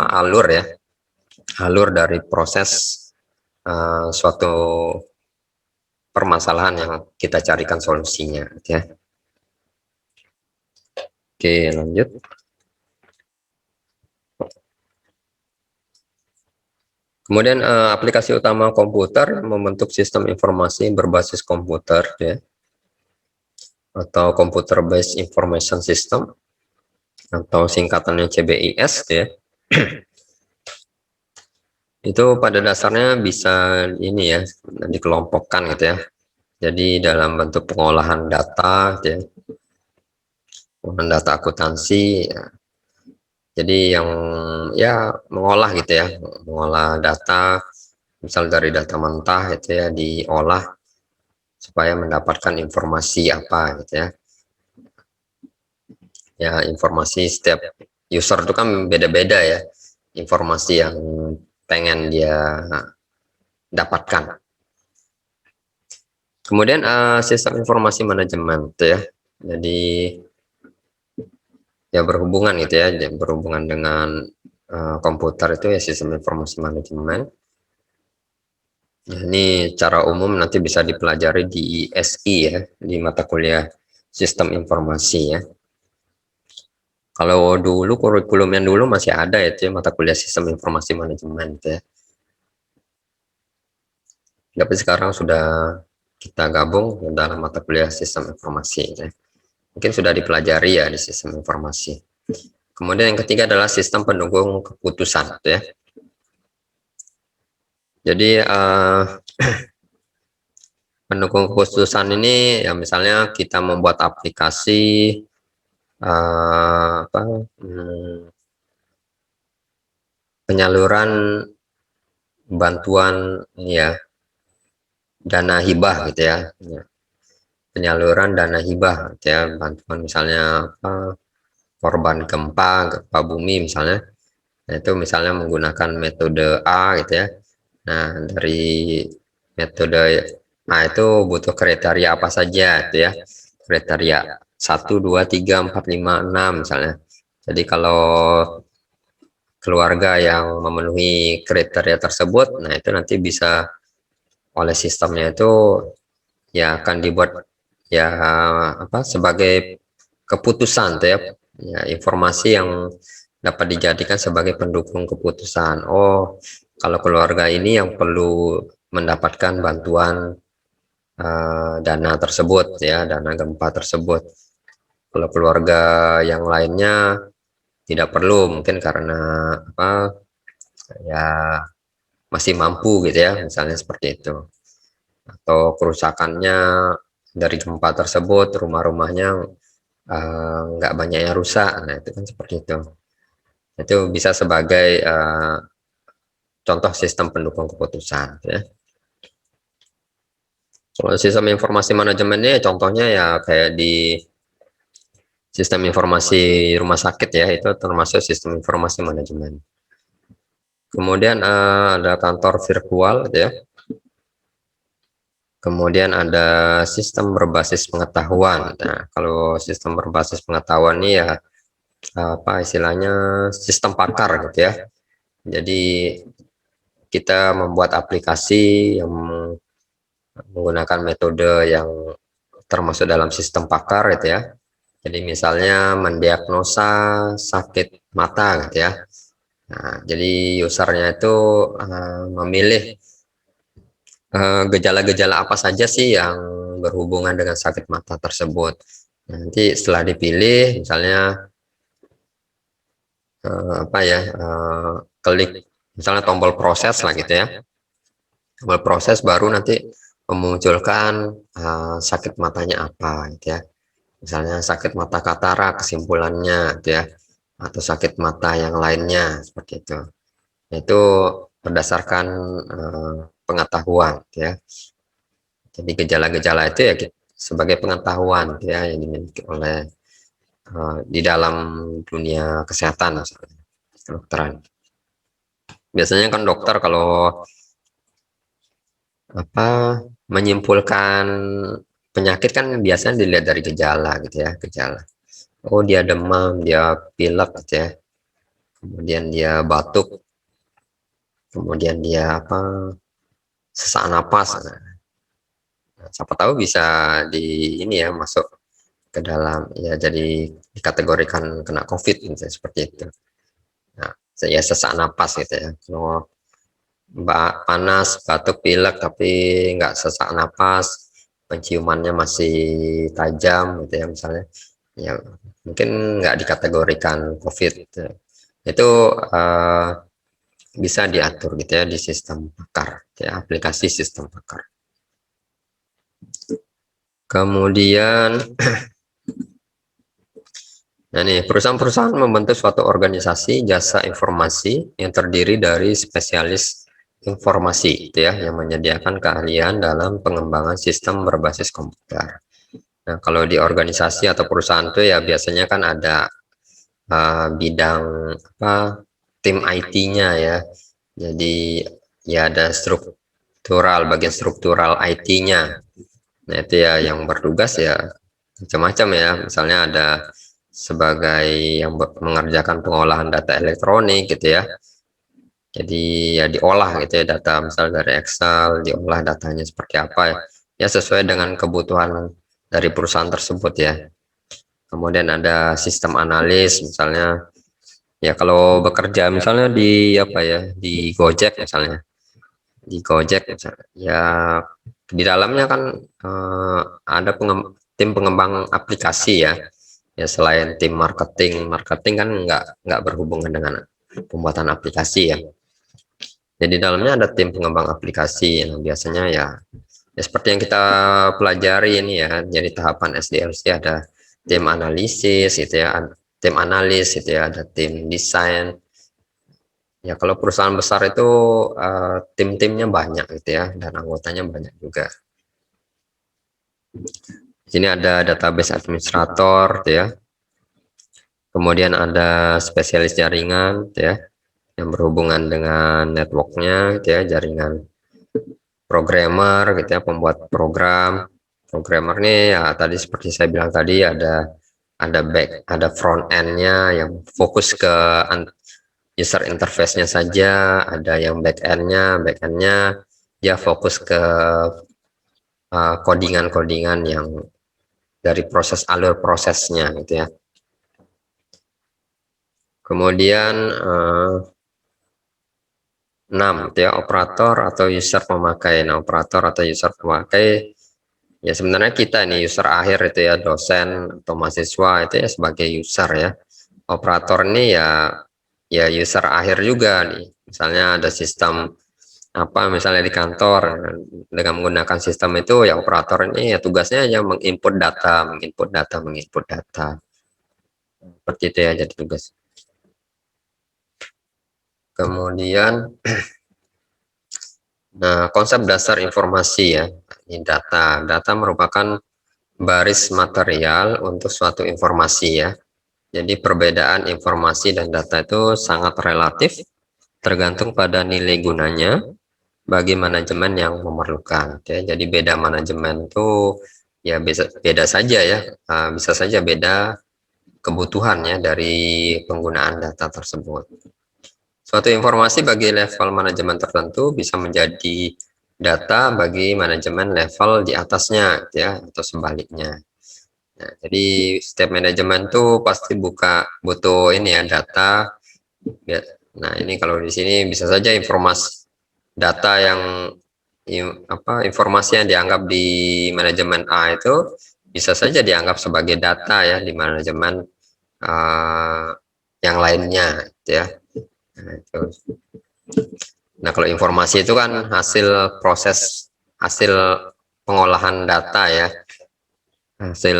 alur ya, alur dari proses suatu permasalahan yang kita carikan solusinya gitu ya. Oke, lanjut. Kemudian aplikasi utama komputer membentuk sistem informasi berbasis komputer ya, atau computer based information system atau singkatannya CBIS ya. Itu pada dasarnya bisa ini ya, dikelompokkan gitu ya. Jadi dalam bentuk pengolahan data gitu ya, pengolahan data akuntansi ya. Jadi yang ya mengolah gitu ya, mengolah data misal dari data mentah itu ya, diolah supaya mendapatkan informasi apa gitu ya. Ya informasi setiap user itu kan beda-beda ya, informasi yang pengen dia dapatkan. Kemudian sistem informasi manajemen itu ya, jadi ya berhubungan gitu ya, berhubungan dengan komputer itu ya, sistem informasi manajemen. Nah, ini cara umum nanti bisa dipelajari di SI ya, di mata kuliah sistem informasi ya. Kalau dulu kurikulum yang dulu masih ada itu ya, mata kuliah sistem informasi manajemen gitu ya. Tapi sekarang sudah kita gabung dalam mata kuliah sistem informasi ya. Mungkin sudah dipelajari ya di sistem informasi. Kemudian yang ketiga adalah sistem pendukung keputusan gitu ya. Jadi pendukung keputusan ini ya, misalnya kita membuat aplikasi penyaluran bantuan ya, dana hibah gitu ya, penyaluran dana hibah gitu ya, bantuan misalnya korban gempa bumi misalnya. Nah, itu misalnya menggunakan metode A gitu ya. Nah, dari metode A itu butuh kriteria apa saja itu ya, kriteria 1, 2, 3, 4, 5, 6 misalnya. Jadi kalau keluarga yang memenuhi kriteria tersebut, nah itu nanti bisa oleh sistemnya itu ya akan dibuat ya sebagai keputusan tuh ya, informasi yang dapat dijadikan sebagai pendukung keputusan. Oh, kalau keluarga ini yang perlu mendapatkan bantuan dana tersebut ya, dana gempa tersebut. Kalau keluarga yang lainnya tidak perlu, mungkin karena ya masih mampu gitu ya, misalnya seperti itu. Atau kerusakannya dari gempa tersebut, rumah-rumahnya nggak banyak yang rusak. Nah itu kan seperti itu bisa sebagai contoh sistem pendukung keputusan ya. Kalau sistem informasi manajemennya contohnya ya kayak di sistem informasi rumah sakit ya, itu termasuk sistem informasi manajemen. Kemudian ada kantor virtual ya. Kemudian ada sistem berbasis pengetahuan. Nah, kalau sistem berbasis pengetahuan ini ya istilahnya sistem pakar gitu ya. Jadi kita membuat aplikasi yang menggunakan metode yang termasuk dalam sistem pakar gitu ya. Jadi misalnya mendiagnosa sakit mata gitu ya. Nah, jadi usernya itu memilih gejala-gejala apa saja sih yang berhubungan dengan sakit mata tersebut. Nanti setelah dipilih misalnya klik misalnya tombol proses lah gitu ya, tombol proses baru nanti memunculkan sakit matanya apa gitu ya, misalnya sakit mata katarak kesimpulannya gitu ya, atau sakit mata yang lainnya seperti itu. Itu berdasarkan pengetahuan ya. Jadi gejala-gejala itu ya sebagai pengetahuan ya yang dimiliki oleh di dalam dunia kesehatan misalnya, kedokteran. Biasanya kan dokter kalau menyimpulkan penyakit kan biasanya dilihat dari gejala gitu ya, gejala. Oh dia demam, dia pilek gitu ya, kemudian dia batuk, kemudian dia sesak napas. Nah, siapa tahu bisa di ini ya masuk ke dalam ya jadi dikategorikan kena COVID gitu, seperti itu. Nah, saya sesak napas gitu ya. Kalau panas, batuk, pilek tapi nggak sesak napas, penciumannya masih tajam gitu ya misalnya, ya mungkin nggak dikategorikan COVID gitu. Itu bisa diatur gitu ya di sistem pakar ya, aplikasi sistem pakar. Kemudian nah nih, perusahaan-perusahaan membentuk suatu organisasi jasa informasi yang terdiri dari spesialis informasi gitu ya, yang menyediakan keahlian dalam pengembangan sistem berbasis komputer. Nah, kalau di organisasi atau perusahaan itu ya biasanya kan ada bidang tim IT-nya ya. Jadi ya ada bagian struktural IT-nya. Nah, itu ya yang bertugas ya macam-macam ya. Misalnya ada sebagai yang mengerjakan pengolahan data elektronik gitu ya. Jadi ya diolah gitu ya data misal dari Excel, diolah datanya seperti apa ya. Ya sesuai dengan kebutuhan dari perusahaan tersebut ya. Kemudian ada sistem analis misalnya. Ya kalau bekerja misalnya di di Gojek misalnya. Di Gojek misalnya. Ya di dalamnya kan ada tim pengembang aplikasi ya. Ya selain tim marketing kan nggak berhubungan dengan pembuatan aplikasi ya. Jadi dalamnya ada tim pengembang aplikasi yang biasanya ya seperti yang kita pelajari ini ya. Jadi tahapan SDLC ada tim analisis itu ya, tim analis itu ya, ada tim desain. Ya kalau perusahaan besar itu tim-timnya banyak gitu ya dan anggotanya banyak juga. Di sini ada database administrator gitu ya. Kemudian ada spesialis jaringan gitu ya, yang berhubungan dengan networknya gitu ya, jaringan. Programmer gitu ya, pembuat programmer nih ya tadi seperti saya bilang tadi ada front endnya yang fokus ke user interface-nya saja, ada yang back endnya dia fokus ke codingan-codingan yang dari alur prosesnya gitu ya. Kemudian 6 ya, operator atau user pemakai. Nah, operator atau user pemakai ya sebenarnya kita nih user akhir itu ya, dosen atau mahasiswa itu ya sebagai user ya. Operator ini ya user akhir juga nih. Misalnya ada sistem misalnya di kantor dengan menggunakan sistem itu ya operator ini ya tugasnya hanya menginput data. Seperti itu ya jadi tugas. Kemudian nah, konsep dasar informasi ya, ini data. Data merupakan baris material untuk suatu informasi ya. Jadi perbedaan informasi dan data itu sangat relatif, tergantung pada nilai gunanya bagi manajemen yang memerlukan. Ya. Jadi beda manajemen itu ya beda saja ya, bisa saja beda kebutuhan ya dari penggunaan data tersebut. Suatu informasi bagi level manajemen tertentu bisa menjadi data bagi manajemen level di atasnya ya atau sebaliknya. Nah, jadi setiap manajemen tuh pasti butuh ini ya data. Nah, ini kalau di sini bisa saja data yang informasi yang dianggap di manajemen A itu bisa saja dianggap sebagai data ya di manajemen yang lainnya gitu ya. Nah, kalau informasi itu kan hasil pengolahan data ya. Hasil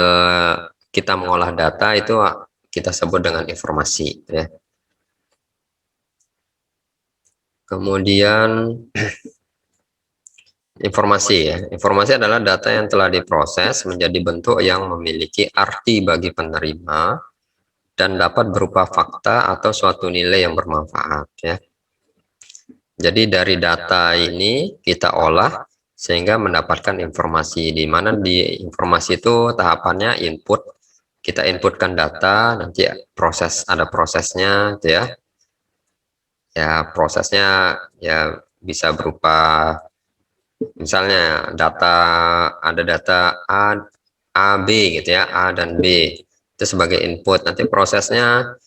kita mengolah data itu kita sebut dengan informasi ya. Kemudian informasi ya. Informasi adalah data yang telah diproses menjadi bentuk yang memiliki arti bagi penerima dan dapat berupa fakta atau suatu nilai yang bermanfaat ya. Jadi dari data ini kita olah sehingga mendapatkan informasi, di mana di informasi itu tahapannya input, kita inputkan data, nanti ada prosesnya gitu ya. Ya prosesnya ya bisa berupa misalnya ada data A, B gitu ya, A dan B itu sebagai input, nanti prosesnya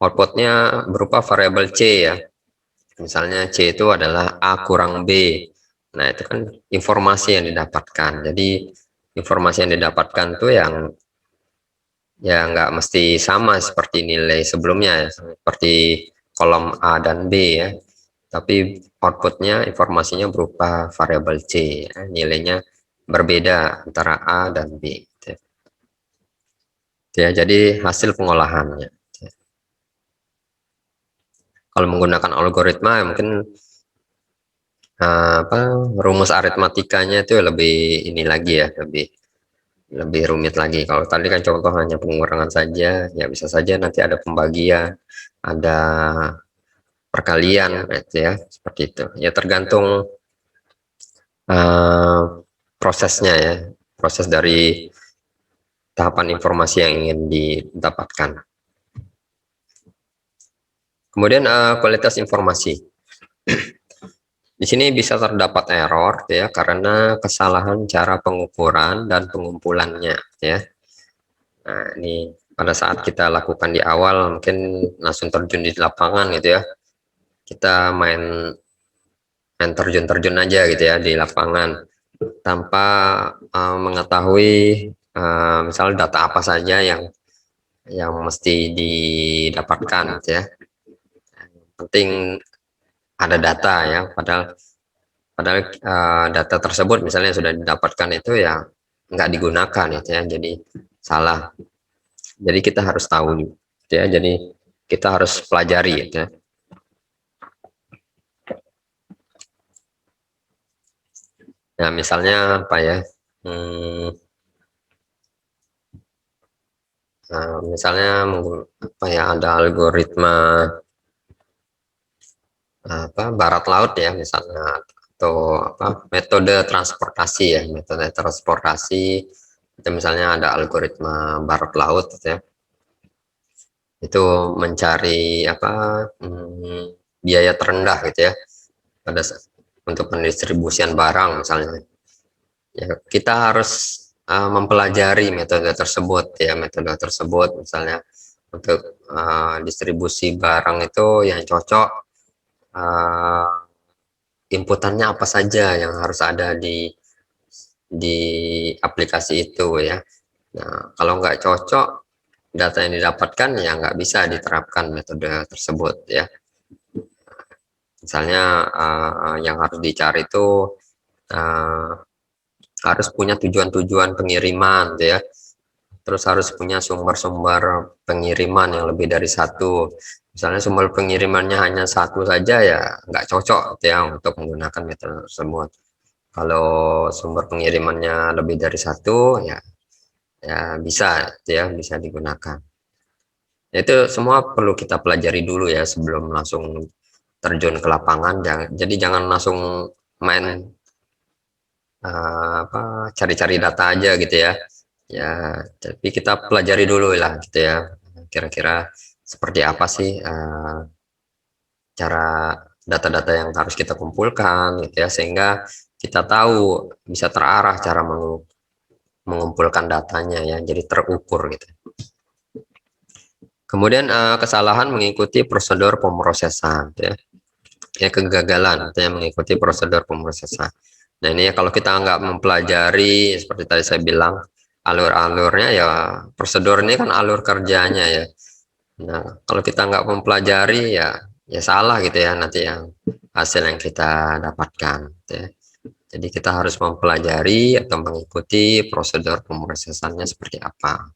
outputnya berupa variabel C ya, misalnya C itu adalah A kurang B. Nah itu kan informasi yang didapatkan. Jadi informasi yang didapatkan tuh yang ya nggak mesti sama seperti nilai sebelumnya ya, seperti kolom A dan B ya, tapi outputnya informasinya berupa variabel C ya, nilainya berbeda antara A dan B ya, jadi hasil pengolahannya. Kalau menggunakan algoritma mungkin rumus aritmatikanya itu lebih ini lagi ya, lebih rumit lagi. Kalau tadi kan contoh hanya pengurangan saja, ya bisa saja nanti ada pembagian, ada perkalian gitu ya, seperti itu ya, tergantung prosesnya ya, proses dari tahapan informasi yang ingin didapatkan. Kemudian kualitas informasi. Di sini bisa terdapat error ya karena kesalahan cara pengukuran dan pengumpulannya ya. Nah, ini pada saat kita lakukan di awal mungkin langsung terjun di lapangan gitu ya. Kita main terjun-terjun aja gitu ya di lapangan tanpa mengetahui misal data apa saja yang mesti didapatkan gitu ya. Penting ada data ya, padahal data tersebut misalnya sudah didapatkan itu ya nggak digunakan gitu ya, jadi salah. Jadi kita harus tahu gitu ya, jadi kita harus pelajari gitu ya. Ya misalnya apa ya, misalnya apa ya, ada algoritma barat laut ya misalnya, atau metode transportasi ya, metode transportasi itu misalnya ada algoritma barat laut gitu ya, itu mencari biaya terendah gitu ya untuk pendistribusian barang misalnya ya, kita harus mempelajari metode tersebut ya, metode tersebut misalnya untuk distribusi barang itu yang cocok, inputannya apa saja yang harus ada di aplikasi itu ya. Nah kalau nggak cocok data yang didapatkan ya nggak bisa diterapkan metode tersebut ya. Misalnya yang harus dicari itu harus punya tujuan-tujuan pengiriman gitu ya, terus harus punya sumber-sumber pengiriman yang lebih dari satu. Misalnya sumber pengirimannya hanya satu saja ya nggak cocok gitu ya untuk menggunakan metode tersebut. Kalau sumber pengirimannya lebih dari satu ya bisa gitu ya, bisa digunakan. Itu semua perlu kita pelajari dulu ya sebelum langsung terjun ke lapangan. Jadi jangan langsung main cari-cari data aja gitu ya. Ya, tapi kita pelajari dulu lah gitu ya. Kira-kira seperti apa sih cara data-data yang harus kita kumpulkan gitu ya, sehingga kita tahu bisa terarah cara mengumpulkan datanya ya, jadi terukur gitu. Kemudian kesalahan mengikuti prosedur pemrosesan ya, kegagalan ya, mengikuti prosedur pemrosesan. Nah ini ya, kalau kita nggak mempelajari seperti tadi saya bilang alur-alurnya ya, prosedur ini kan alur kerjanya ya. Nah kalau kita nggak mempelajari ya salah gitu ya nanti yang hasil yang kita dapatkan gitu ya. Jadi kita harus mempelajari atau mengikuti prosedur pemrosesannya seperti apa.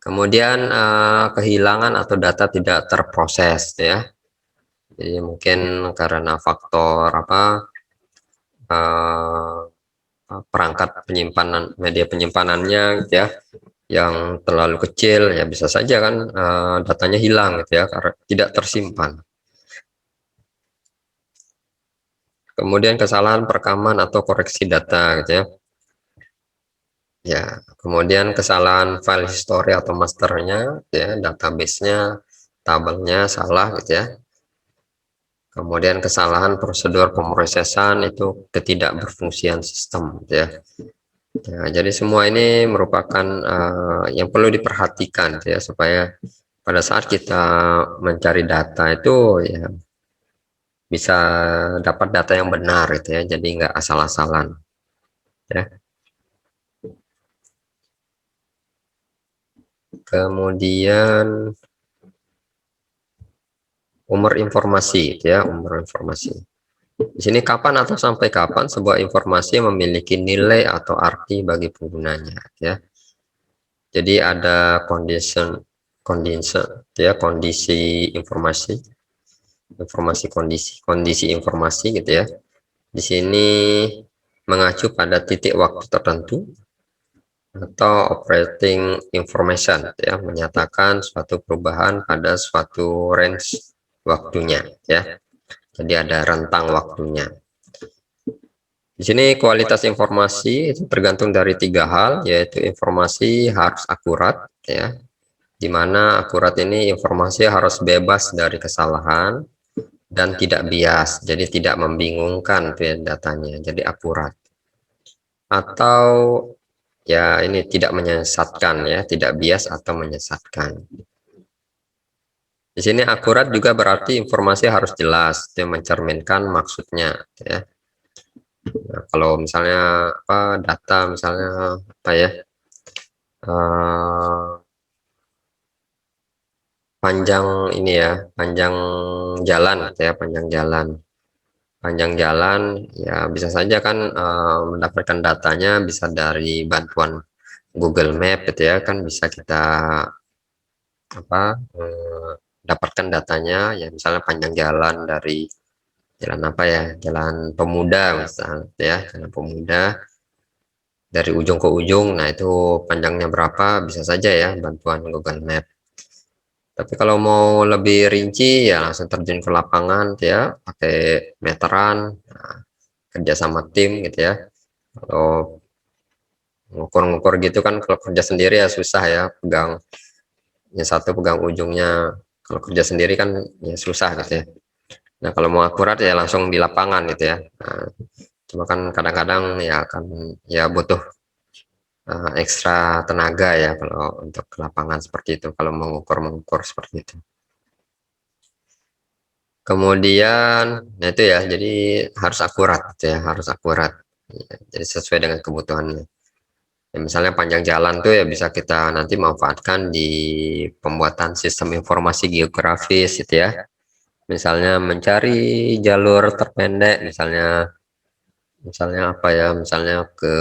Kemudian kehilangan atau data tidak terproses ya. Jadi mungkin karena faktor perangkat penyimpanan, media penyimpanannya gitu ya, yang terlalu kecil, ya bisa saja kan datanya hilang gitu ya, karena tidak tersimpan. Kemudian kesalahan perekaman atau koreksi data gitu ya. Ya, kemudian kesalahan file history atau masternya, ya, database-nya, tabelnya salah gitu ya. Kemudian kesalahan prosedur pemrosesan itu ketidakberfungsian sistem gitu ya. Ya, jadi semua ini merupakan yang perlu diperhatikan gitu ya, supaya pada saat kita mencari data itu ya bisa dapat data yang benar gitu ya, jadi nggak asal-asalan ya. Kemudian umur informasi gitu ya, umur informasi. Di sini kapan atau sampai kapan sebuah informasi memiliki nilai atau arti bagi penggunanya ya. Jadi ada kondisi ya, kondisi kondisi informasi gitu ya. Di sini mengacu pada titik waktu tertentu atau operating information ya, menyatakan suatu perubahan pada suatu range waktunya ya. Jadi ada rentang waktunya. Di sini kualitas informasi itu tergantung dari 3 hal, yaitu informasi harus akurat ya. Di mana akurat ini informasi harus bebas dari kesalahan dan tidak bias, jadi tidak membingungkan datanya, jadi akurat. Atau ya ini tidak menyesatkan ya, tidak bias atau menyesatkan. Di sini akurat juga berarti informasi harus jelas, itu mencerminkan maksudnya ya. Nah, kalau misalnya data misalnya ya, panjang ini ya, panjang jalan ya, panjang jalan ya, bisa saja kan mendapatkan datanya bisa dari bantuan Google Map gitu ya, kan bisa kita dapatkan datanya ya, misalnya panjang jalan dari jalan Jalan Pemuda misalnya ya, Jalan Pemuda dari ujung ke ujung, nah itu panjangnya berapa, bisa saja ya bantuan Google Map. Tapi kalau mau lebih rinci ya langsung terjun ke lapangan ya, pakai meteran, nah, kerja sama tim gitu ya. Kalau ngukur-ngukur gitu kan, kalau kerja sendiri ya susah ya, pegang yang satu pegang ujungnya, kalau kerja sendiri kan ya susah gitu ya. Nah kalau mau akurat ya langsung di lapangan gitu ya. Nah, cuma kan kadang-kadang ya akan ya butuh ekstra tenaga ya kalau untuk ke lapangan seperti itu, kalau mengukur seperti itu. Kemudian nah itu ya, jadi harus akurat gitu ya, harus akurat ya, jadi sesuai dengan kebutuhannya ya. Misalnya panjang jalan tuh ya bisa kita nanti manfaatkan di pembuatan sistem informasi geografis gitu ya. Misalnya mencari jalur terpendek, misalnya misalnya ke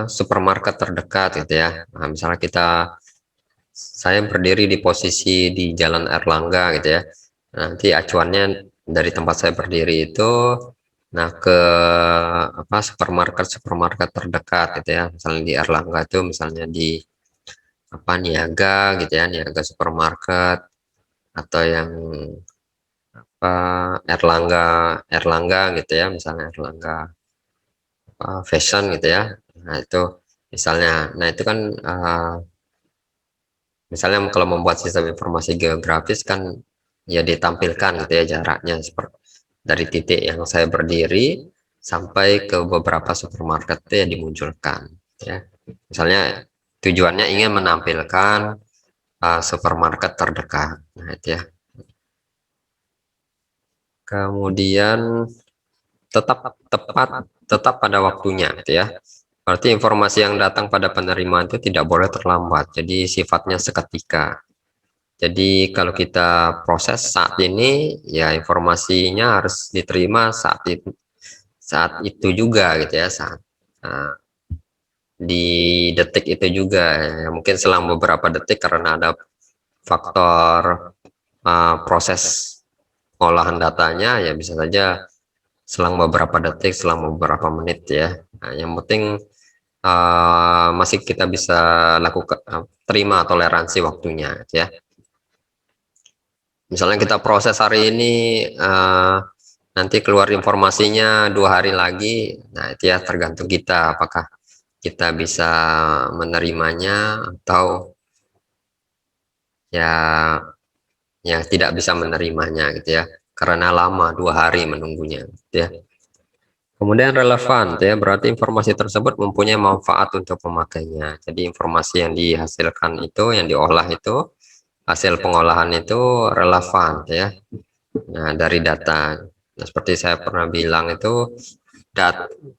supermarket terdekat gitu ya. Nah, misalnya saya berdiri di posisi di Jalan Erlangga gitu ya. Nanti acuannya dari tempat saya berdiri itu nah ke supermarket terdekat gitu ya. Misalnya di Erlangga itu misalnya di Niaga gitu ya, Niaga supermarket, atau yang Erlangga Erlangga gitu ya, misalnya Erlangga fashion gitu ya. Nah itu misalnya, nah itu kan misalnya kalau membuat sistem informasi geografis kan ya ditampilkan gitu ya jaraknya, seperti dari titik yang saya berdiri sampai ke beberapa supermarket itu ya dimunculkan ya. Misalnya tujuannya ingin menampilkan supermarket terdekat. Nah itu ya. Kemudian tetap pada waktunya gitu ya. Berarti informasi yang datang pada penerimaan itu tidak boleh terlambat, jadi sifatnya seketika. Jadi kalau kita proses saat ini ya informasinya harus diterima saat itu juga gitu ya, di detik itu juga ya. Mungkin selang beberapa detik karena ada faktor proses olahan datanya, ya bisa saja selang beberapa detik, selang beberapa menit ya. Nah, yang penting masih kita bisa lakukan terima toleransi waktunya ya. Misalnya kita proses hari ini, nanti keluar informasinya 2 hari lagi, nah itu ya tergantung kita apakah kita bisa menerimanya atau ya yang tidak bisa menerimanya gitu ya, karena lama 2 hari menunggunya gitu ya. Kemudian relevan ya, berarti informasi tersebut mempunyai manfaat untuk pemakainya. Jadi informasi yang dihasilkan itu, yang diolah itu, hasil pengolahan itu relevan ya. Nah, dari data. Nah, seperti saya pernah bilang itu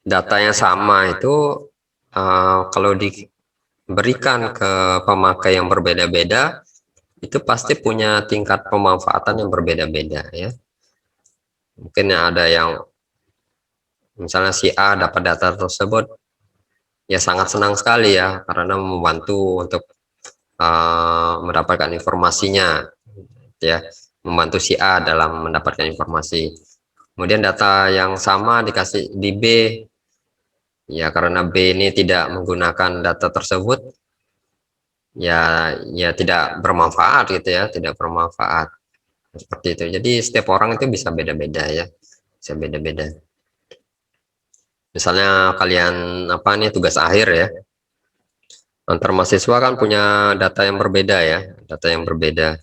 data yang sama itu kalau diberikan ke pemakai yang berbeda-beda, itu pasti punya tingkat pemanfaatan yang berbeda-beda ya. Mungkin ada yang misalnya si A dapat data tersebut ya sangat senang sekali ya, karena membantu untuk mendapatkan informasinya ya, membantu si A dalam mendapatkan informasi. Kemudian data yang sama dikasih di B ya, karena B ini tidak menggunakan data tersebut ya tidak bermanfaat gitu ya, tidak bermanfaat seperti itu. Jadi setiap orang itu bisa beda-beda ya, bisa beda-beda. Misalnya kalian apa nih tugas akhir ya, antar mahasiswa kan punya data yang berbeda ya, data yang berbeda.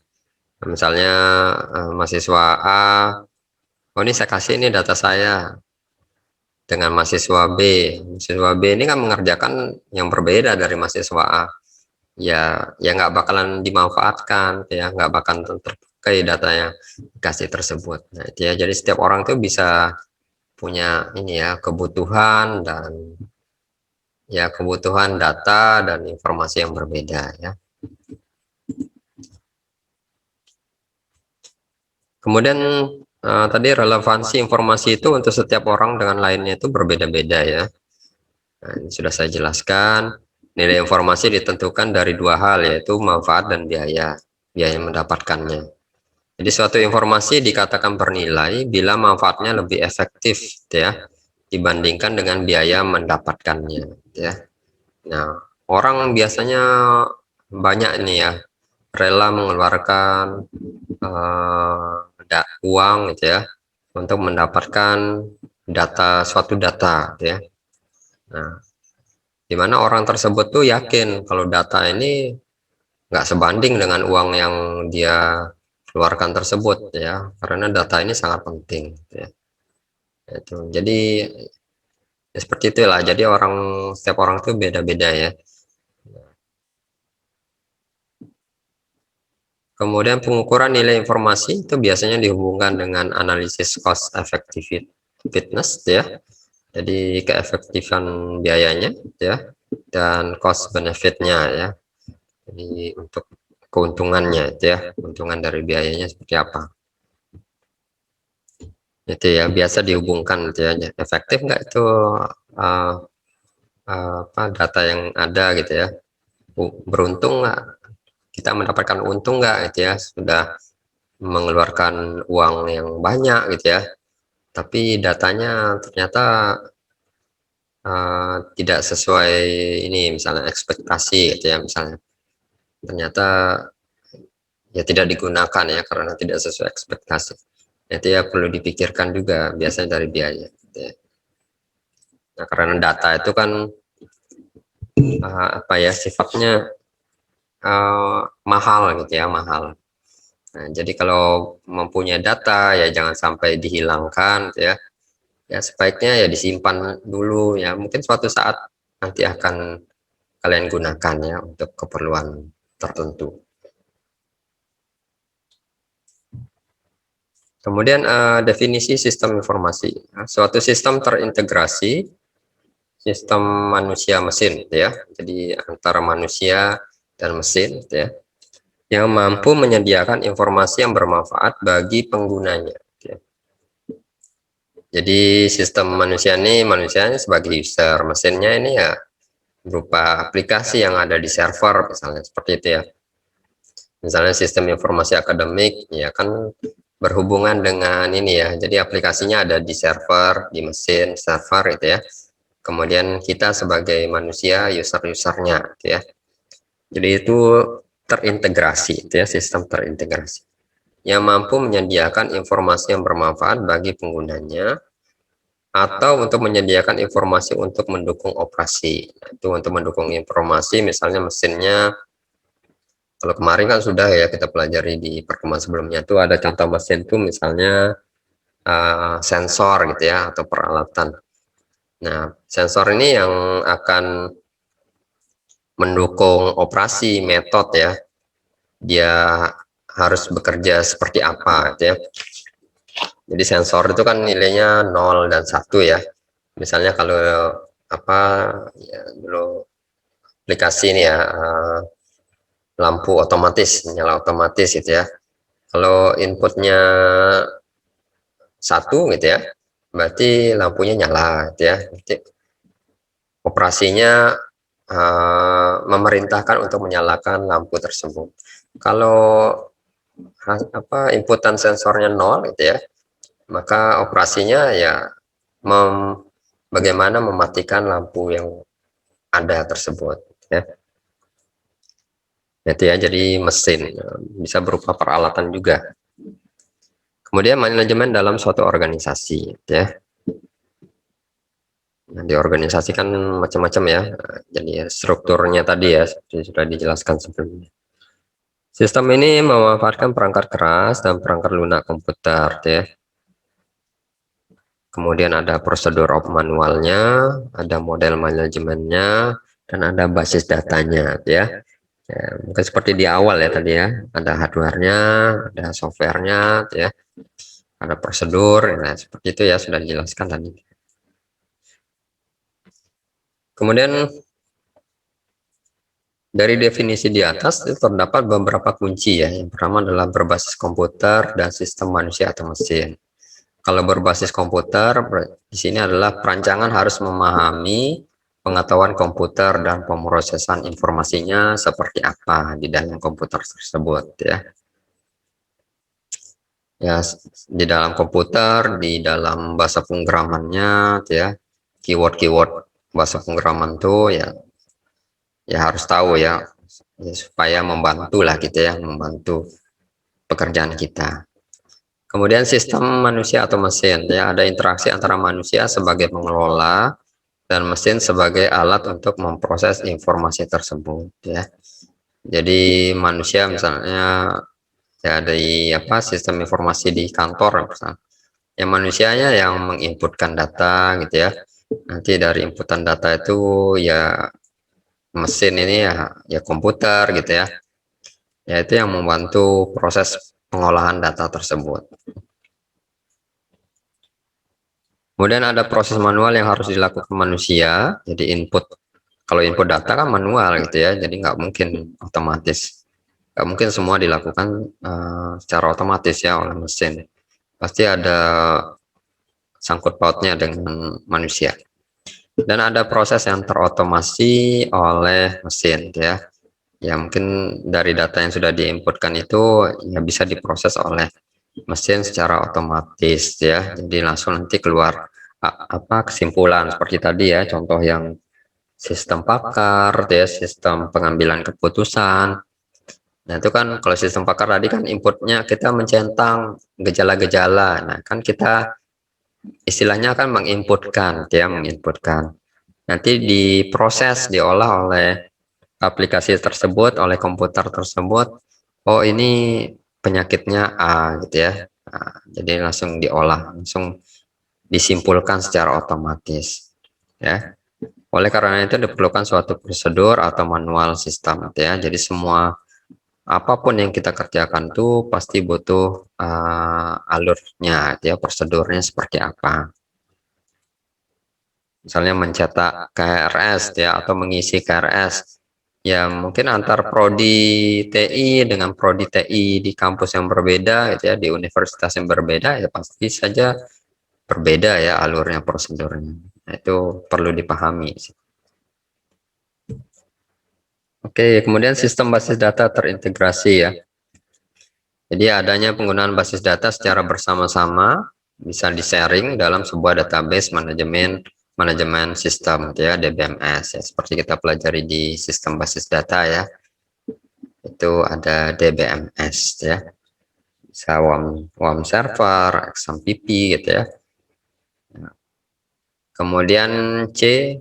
Misalnya mahasiswa A, oh ini saya kasih ini data saya, dengan mahasiswa B. Mahasiswa B ini kan mengerjakan yang berbeda dari mahasiswa A. Ya nggak bakalan dimanfaatkan, ya nggak bakalan terpakai data yang dikasih tersebut. Nah itu ya, jadi setiap orang tuh bisa punya ini ya, kebutuhan data dan informasi yang berbeda ya. Kemudian tadi relevansi informasi itu untuk setiap orang dengan lainnya itu berbeda-beda ya. Nah, ini sudah saya jelaskan. Nilai informasi ditentukan dari 2 hal, yaitu manfaat dan biaya mendapatkannya. Jadi suatu informasi dikatakan bernilai bila manfaatnya lebih efektif ya dibandingkan dengan biaya mendapatkannya ya. Nah, orang biasanya banyak ini ya rela mengeluarkan uang gitu ya untuk mendapatkan suatu data ya. Nah, dimana orang tersebut tuh yakin kalau data ini nggak sebanding dengan uang yang dia keluarkan tersebut ya, karena data ini sangat penting ya. Itu jadi ya seperti itulah, jadi setiap orang tuh beda-beda ya. Kemudian pengukuran nilai informasi itu biasanya dihubungkan dengan analisis cost effectiveness ya, jadi keefektifan biayanya ya, dan cost benefitnya ya, jadi untuk keuntungannya ya, keuntungan dari biayanya seperti apa itu ya, biasa dihubungkan gitu ya, efektif nggak itu data yang ada gitu ya, beruntung nggak kita mendapatkan untung nggak gitu ya, sudah mengeluarkan uang yang banyak gitu ya, tapi datanya ternyata tidak sesuai ini misalnya ekspektasi gitu ya, misalnya ternyata ya tidak digunakan ya karena tidak sesuai ekspektasi, itu ya perlu dipikirkan juga biasanya dari biaya gitu ya. Nah, karena data itu kan apa ya sifatnya mahal gitu ya, mahal. Nah, jadi kalau mempunyai data ya jangan sampai dihilangkan gitu ya. Ya sebaiknya ya disimpan dulu ya, mungkin suatu saat nanti akan kalian gunakan ya untuk keperluan tertentu. Kemudian definisi sistem informasi. Nah, suatu sistem terintegrasi, sistem manusia mesin gitu ya. Jadi antara manusia dan mesin gitu ya, yang mampu menyediakan informasi yang bermanfaat bagi penggunanya gitu ya. Jadi sistem manusia ini sebagai user, mesinnya ini ya berupa aplikasi yang ada di server misalnya seperti itu ya. Misalnya sistem informasi akademik, ya kan berhubungan dengan ini ya. Jadi aplikasinya ada di server, di mesin server itu ya. Kemudian kita sebagai manusia, user-usernya, gitu ya. Jadi itu terintegrasi, itu ya, sistem terintegrasi yang mampu menyediakan informasi yang bermanfaat bagi penggunanya atau untuk menyediakan informasi untuk mendukung operasi. Itu untuk mendukung informasi, misalnya mesinnya. Kalau kemarin kan sudah ya kita pelajari di pertemuan sebelumnya tuh ada contoh mesin tuh misalnya sensor gitu ya atau peralatan. Nah, sensor ini yang akan mendukung operasi metode ya. Dia harus bekerja seperti apa gitu ya. Jadi sensor itu kan nilainya 0 dan 1 ya. Misalnya kalau apa ya dulu aplikasi ini ya lampu otomatis, nyala otomatis gitu ya. Kalau inputnya 1 gitu ya, berarti lampunya nyala gitu ya. Jadi, operasinya memerintahkan untuk menyalakan lampu tersebut. Kalau inputan sensornya 0 gitu ya, maka operasinya ya bagaimana mematikan lampu yang ada tersebut ya. Itu ya, jadi mesin bisa berupa peralatan juga. Kemudian manajemen dalam suatu organisasi ya. Nah, di organisasi kan macam-macam ya. Jadi strukturnya tadi ya sudah dijelaskan sebelumnya. Sistem ini memanfaatkan perangkat keras dan perangkat lunak komputer ya. Kemudian ada prosedur manualnya, ada model manajemennya, dan ada basis datanya ya. Ya, mungkin seperti di awal ya tadi ya, ada hardware-nya, ada software-nya ya. Ada prosedur, nah seperti itu ya sudah dijelaskan tadi. Kemudian dari definisi di atas itu terdapat beberapa kunci ya. Yang pertama adalah berbasis komputer dan sistem manusia atau mesin. Kalau berbasis komputer di sini adalah perancangan harus memahami pengetahuan komputer dan pemrosesan informasinya seperti apa di dalam komputer tersebut ya. Ya, di dalam komputer, di dalam bahasa pemrogramannya ya, keyword-keyword bahasa pemrograman tuh ya harus tahu ya, supaya membantu lah gitu ya, membantu pekerjaan kita. Kemudian sistem manusia atau mesin ya, ada interaksi antara manusia sebagai pengelola dan mesin sebagai alat untuk memproses informasi tersebut ya. Jadi manusia misalnya ya dari sistem informasi di kantor misalnya. Yang manusianya yang menginputkan data gitu ya. Nanti dari inputan data itu ya mesin ini ya komputer gitu ya. Ya itu yang membantu proses pengolahan data tersebut. Kemudian ada proses manual yang harus dilakukan manusia. Jadi kalau input data kan manual gitu ya. Jadi nggak mungkin otomatis. Nggak mungkin semua dilakukan secara otomatis ya oleh mesin. Pasti ada sangkut pautnya dengan manusia. Dan ada proses yang terotomasi oleh mesin ya. Ya mungkin dari data yang sudah diinputkan itu ya bisa diproses oleh mesin secara otomatis ya. Jadi langsung nanti keluar kesimpulan seperti tadi ya, contoh yang sistem pakar ya, sistem pengambilan keputusan. Nah itu kan kalau sistem pakar tadi kan inputnya kita mencentang gejala-gejala. Nah kan kita istilahnya kan menginputkan ya, menginputkan. Nanti diproses, diolah oleh aplikasi tersebut, oleh komputer tersebut. Oh ini penyakitnya A gitu ya. Nah, jadi langsung diolah, langsung disimpulkan secara otomatis ya. Oleh karena itu diperlukan suatu prosedur atau manual sistem gitu ya. Jadi semua apapun yang kita kerjakan tuh pasti butuh alurnya gitu ya, prosedurnya seperti apa. Misalnya mencetak KRS ya atau mengisi KRS. Ya mungkin antar prodi TI dengan prodi TI di kampus yang berbeda gitu ya, di universitas yang berbeda ya pasti saja berbeda ya alurnya, prosedurnya. Nah, itu perlu dipahami. Oke, kemudian sistem basis data terintegrasi ya. Jadi adanya penggunaan basis data secara bersama-sama bisa di-sharing dalam sebuah database manajemen sistem ya, DBMS ya, seperti kita pelajari di sistem basis data ya. Itu ada DBMS ya. Bisa WAM server, XMPP gitu ya. Kemudian C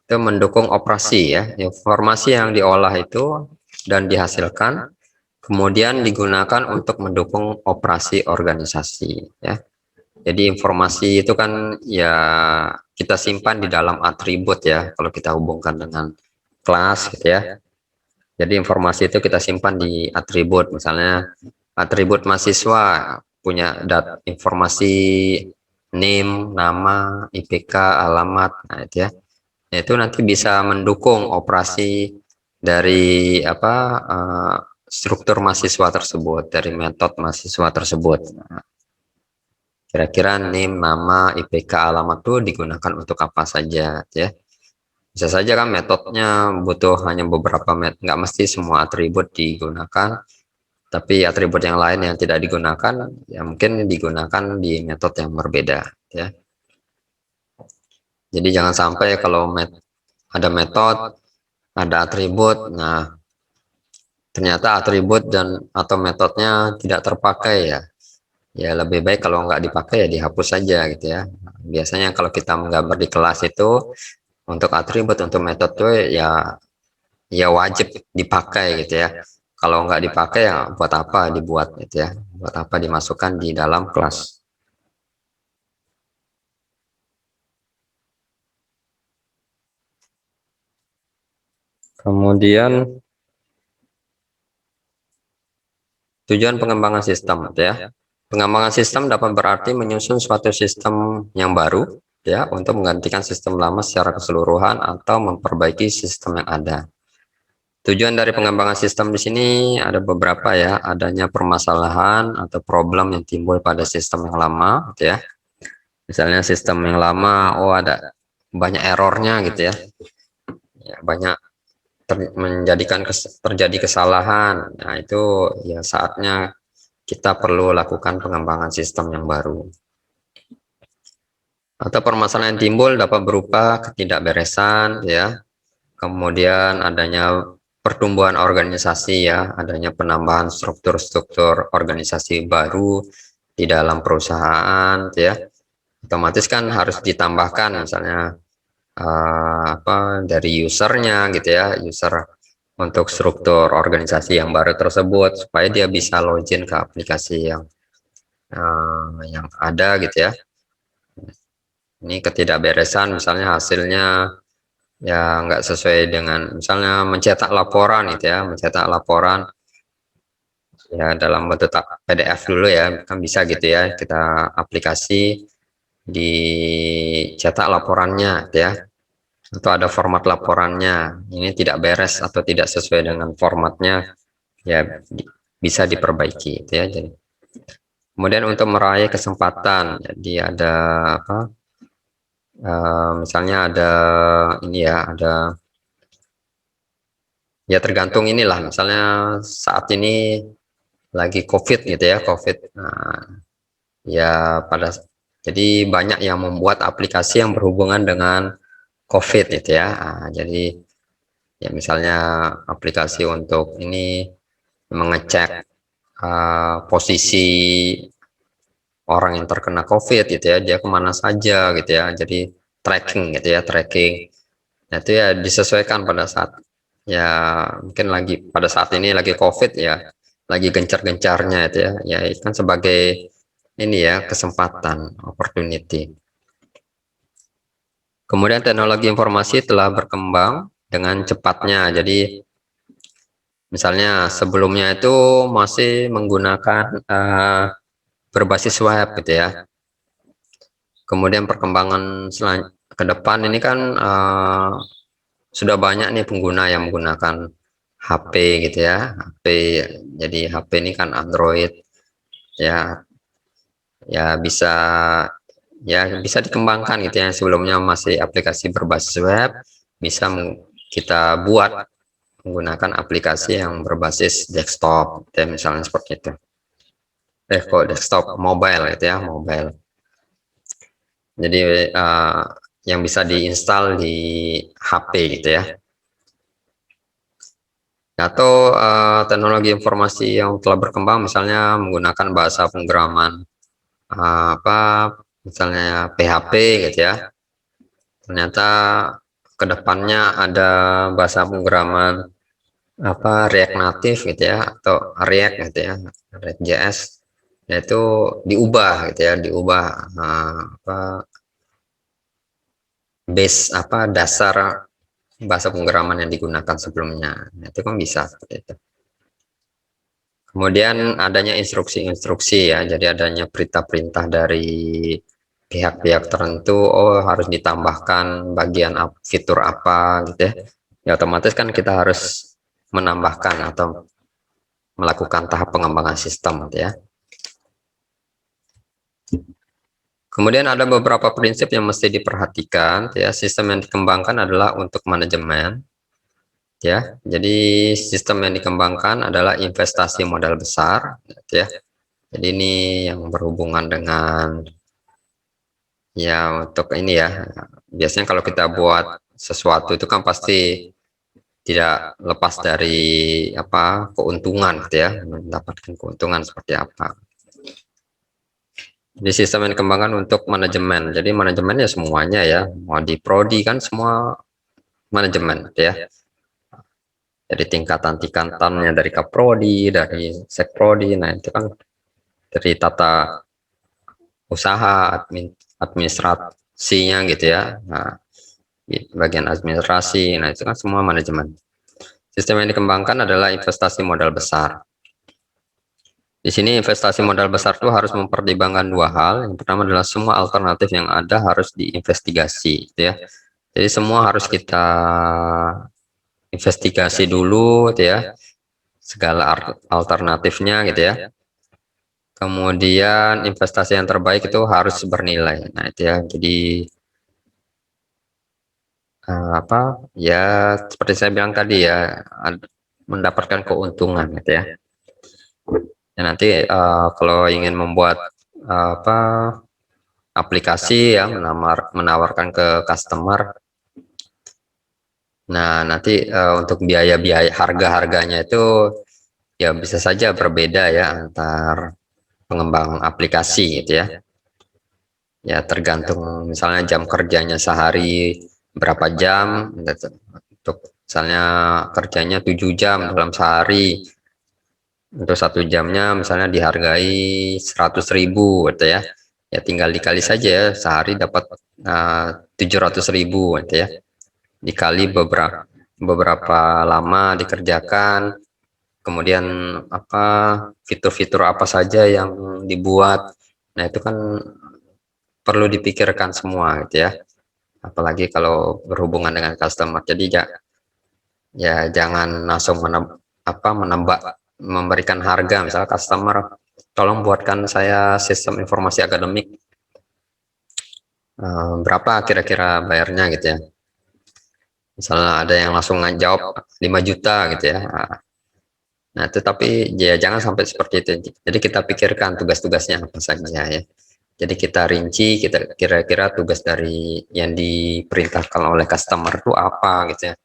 itu mendukung operasi ya. Informasi yang diolah itu dan dihasilkan kemudian digunakan untuk mendukung operasi organisasi ya. Jadi informasi itu kan ya kita simpan di dalam atribut ya, kalau kita hubungkan dengan kelas gitu ya. Jadi informasi itu kita simpan di atribut, misalnya atribut mahasiswa punya informasi name, nama, IPK, alamat, nah itu ya. Nah, itu nanti bisa mendukung operasi dari struktur mahasiswa tersebut, dari metode mahasiswa tersebut. Kira-kira name, nama, IPK, alamat itu digunakan untuk apa saja ya. Bisa saja kan metodenya butuh hanya beberapa nggak mesti semua atribut digunakan, tapi atribut yang lain yang tidak digunakan ya mungkin digunakan di metode yang berbeda ya. Jadi jangan sampai kalau ada metode, ada atribut, nah ternyata atribut dan atau metodenya tidak terpakai ya. Ya lebih baik kalau nggak dipakai ya dihapus saja gitu ya. Biasanya kalau kita menggambar di kelas itu untuk atribut, untuk metode ya wajib dipakai gitu ya. Kalau nggak dipakai ya buat apa dibuat gitu ya. Buat apa dimasukkan di dalam kelas. Kemudian tujuan pengembangan sistem gitu ya. Pengembangan sistem dapat berarti menyusun suatu sistem yang baru ya untuk menggantikan sistem lama secara keseluruhan atau memperbaiki sistem yang ada. Tujuan dari pengembangan sistem di sini ada beberapa ya, adanya permasalahan atau problem yang timbul pada sistem yang lama gitu ya. Misalnya sistem yang lama ada banyak errornya gitu ya. Ya banyak terjadi kesalahan. Nah, itu ya saatnya kita perlu lakukan pengembangan sistem yang baru. Atau permasalahan yang timbul dapat berupa ketidakberesan ya. Kemudian adanya pertumbuhan organisasi ya, adanya penambahan struktur-struktur organisasi baru di dalam perusahaan ya. Otomatis kan harus ditambahkan misalnya dari usernya gitu ya, user untuk struktur organisasi yang baru tersebut supaya dia bisa login ke aplikasi yang ada gitu ya. Ini ketidakberesan misalnya hasilnya ya nggak sesuai dengan misalnya mencetak laporan gitu ya, mencetak laporan ya dalam bentuk PDF dulu ya, kan bisa gitu ya, kita aplikasi dicetak laporannya gitu ya, atau ada format laporannya ini tidak beres atau tidak sesuai dengan formatnya ya bisa diperbaiki gitu ya. Jadi kemudian untuk meraih kesempatan jadi ada misalnya ada ini ya, ada ya tergantung inilah, misalnya saat ini lagi COVID gitu ya, COVID. Nah, ya jadi banyak yang membuat aplikasi yang berhubungan dengan COVID gitu ya. Nah, jadi ya misalnya aplikasi untuk ini mengecek posisi orang yang terkena COVID gitu ya, dia kemana saja gitu ya. Jadi tracking gitu ya, tracking. Nah, itu ya disesuaikan pada saat ya mungkin lagi pada saat ini lagi COVID ya, lagi gencar-gencarnya itu ya, ya itu kan sebagai ini ya kesempatan, opportunity. Kemudian teknologi informasi telah berkembang dengan cepatnya. Jadi misalnya sebelumnya itu masih menggunakan berbasis web gitu ya. Kemudian perkembangan ke depan ini kan sudah banyak nih pengguna yang menggunakan HP gitu ya, HP. Jadi HP ini kan Android ya, bisa dikembangkan gitu ya. Sebelumnya masih aplikasi berbasis web, bisa kita buat menggunakan aplikasi yang berbasis desktop ya, misalnya seperti itu. kok desktop, mobile gitu ya, mobile. Jadi yang bisa diinstal di HP gitu ya. Atau teknologi informasi yang telah berkembang, misalnya menggunakan bahasa pemrograman apa, misalnya PHP gitu ya. Ternyata kedepannya ada bahasa pemrograman apa, React Native gitu ya, atau React gitu ya, React.js, yaitu diubah gitu ya, diubah apa, base apa, dasar bahasa pemrograman yang digunakan sebelumnya. Nah, itu kan bisa seperti itu. Kemudian adanya instruksi-instruksi ya, jadi adanya perintah-perintah dari pihak-pihak tertentu, oh harus ditambahkan bagian fitur apa gitu ya. Ya otomatis kan kita harus menambahkan atau melakukan tahap pengembangan sistem gitu ya. Kemudian ada beberapa prinsip yang mesti diperhatikan ya. Sistem yang dikembangkan adalah untuk manajemen ya. Jadi sistem yang dikembangkan adalah investasi modal besar gitu ya. Jadi ini yang berhubungan dengan ya, untuk ini ya, biasanya kalau kita buat sesuatu itu kan pasti tidak lepas dari apa, keuntungan gitu ya, mendapatkan keuntungan seperti apa. Di sistem yang dikembangkan untuk manajemen, jadi manajemen ya semuanya ya, mau di prodi kan semua manajemen gitu ya. Jadi tingkatan-tingkatannya dari kaprodi, dari sekprodi, nah itu kan dari tata usaha, administrasinya gitu ya. Nah, bagian administrasi, nah itu kan semua manajemen. Sistem yang dikembangkan adalah investasi modal besar. Di sini investasi modal besar itu harus mempertimbangkan dua hal. Yang pertama adalah semua alternatif yang ada harus diinvestigasi, gitu ya. Jadi semua harus kita investigasi dulu, gitu ya, segala alternatifnya, gitu ya. Kemudian investasi yang terbaik itu harus bernilai. Nah itu ya. Jadi apa ya, seperti saya bilang tadi ya, mendapatkan keuntungan gitu ya. Dan nanti kalau ingin membuat apa, aplikasi ya, menawarkan ke customer, nah nanti untuk biaya-biaya, harga-harganya itu ya bisa saja berbeda ya antar pengembang aplikasi gitu ya. Ya tergantung misalnya jam kerjanya sehari berapa jam gitu. Untuk misalnya kerjanya 7 jam dalam sehari, untuk 1 jamnya misalnya dihargai 100.000 gitu ya. Ya tinggal dikali saja ya, sehari dapat 700.000 gitu ya, dikali beberapa lama dikerjakan, kemudian apa, fitur-fitur apa saja yang dibuat. Nah itu kan perlu dipikirkan semua gitu ya, apalagi kalau berhubungan dengan customer. Jadi ya jangan langsung menebak, memberikan harga. Misalnya customer, tolong buatkan saya sistem informasi akademik, berapa kira-kira bayarnya gitu ya. Misalnya ada yang langsung jawab 5 juta gitu ya. Nah tetapi ya jangan sampai seperti itu. Jadi kita pikirkan tugas-tugasnya apa saja ya. Jadi kita rinci, kita kira-kira tugas dari yang diperintahkan oleh customer itu apa gitu ya.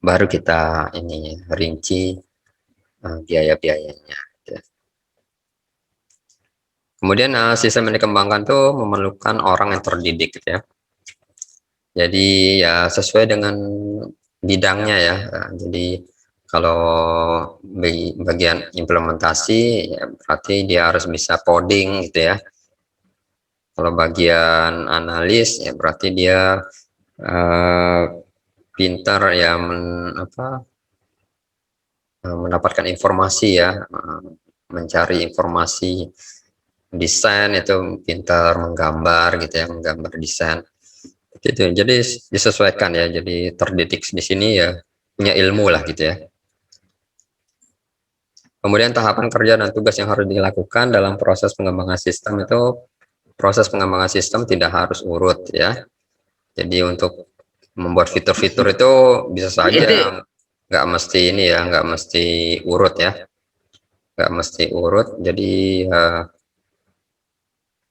Baru kita ini rinci biaya-biayanya. Gitu. Kemudian sistem yang dikembangkan tuh memerlukan orang yang terdidik gitu ya. Jadi ya sesuai dengan bidangnya ya. Jadi kalau bagian implementasi ya berarti dia harus bisa coding gitu ya. Kalau bagian analis ya berarti dia pintar ya mendapatkan informasi ya, mencari informasi. Desain itu pintar menggambar gitu ya, menggambar desain gitu. Jadi disesuaikan ya, jadi terdidik di sini ya punya ilmu lah gitu ya. Kemudian tahapan kerja dan tugas yang harus dilakukan dalam proses pengembangan sistem itu, proses pengembangan sistem tidak harus urut ya. Jadi untuk membuat fitur-fitur itu bisa saja nggak mesti ini ya, nggak mesti urut ya, nggak mesti urut. Jadi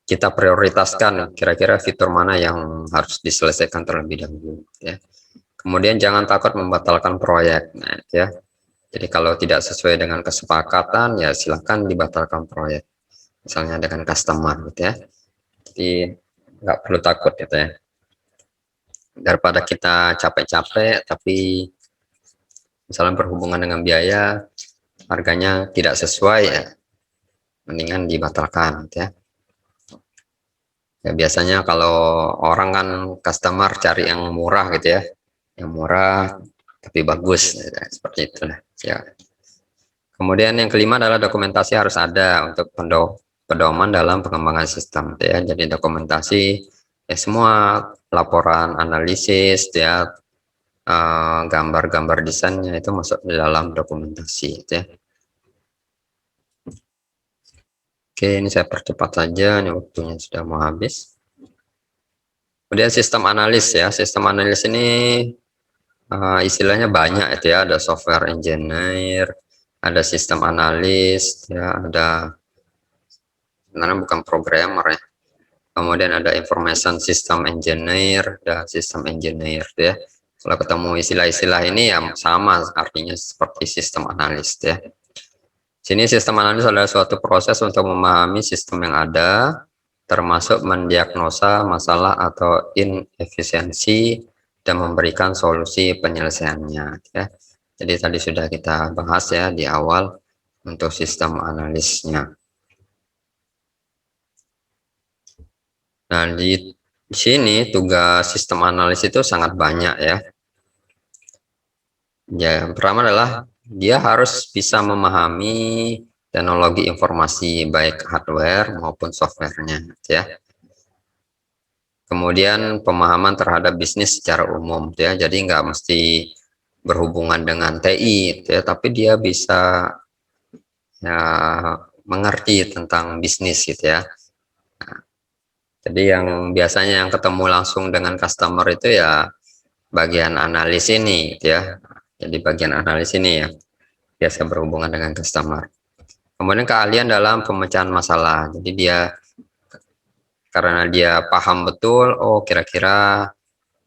kita prioritaskan kira-kira fitur mana yang harus diselesaikan terlebih dahulu ya. Kemudian jangan takut membatalkan proyek. Nah, ya. Jadi kalau tidak sesuai dengan kesepakatan ya silakan dibatalkan proyek. Misalnya dengan customer gitu ya. Jadi nggak perlu takut gitu ya. Daripada kita capek-capek tapi misalnya berhubungan dengan biaya harganya tidak sesuai ya, mendingan dibatalkan gitu ya. Ya biasanya kalau orang kan customer cari yang murah gitu ya, yang murah tapi bagus ya, seperti itulah ya. Kemudian yang kelima adalah dokumentasi harus ada untuk pedoman dalam pengembangan sistem ya. Jadi dokumentasi ya, semua laporan analisis ya, gambar-gambar desainnya itu masuk di dalam dokumentasi ya. Oke, ini saya percepat saja, ini waktunya sudah mau habis. Kemudian sistem analis ya, sistem analis ini istilahnya banyak itu ya, ada software engineer, ada sistem analis ya, ada sebenarnya bukan programmer ya. Kemudian ada information system engineer, ada sistem engineer ya. Kalau ketemu istilah-istilah ini ya sama artinya seperti sistem analis ya. Sini sistem analis adalah suatu proses untuk memahami sistem yang ada, termasuk mendiagnosa masalah atau inefisiensi dan memberikan solusi penyelesaiannya ya. Jadi tadi sudah kita bahas ya di awal untuk sistem analisnya. Nah, di sini tugas sistem analis itu sangat banyak ya. Ya, yang pertama adalah dia harus bisa memahami teknologi informasi baik hardware maupun softwarenya ya. Kemudian pemahaman terhadap bisnis secara umum ya. Jadi nggak mesti berhubungan dengan TI ya, tapi dia bisa ya mengerti tentang bisnis gitu ya. Jadi yang biasanya yang ketemu langsung dengan customer itu ya bagian analis ini ya. Jadi bagian analis ini ya biasa berhubungan dengan customer. Kemudian keahlian dalam pemecahan masalah. Jadi dia karena dia paham betul, oh kira-kira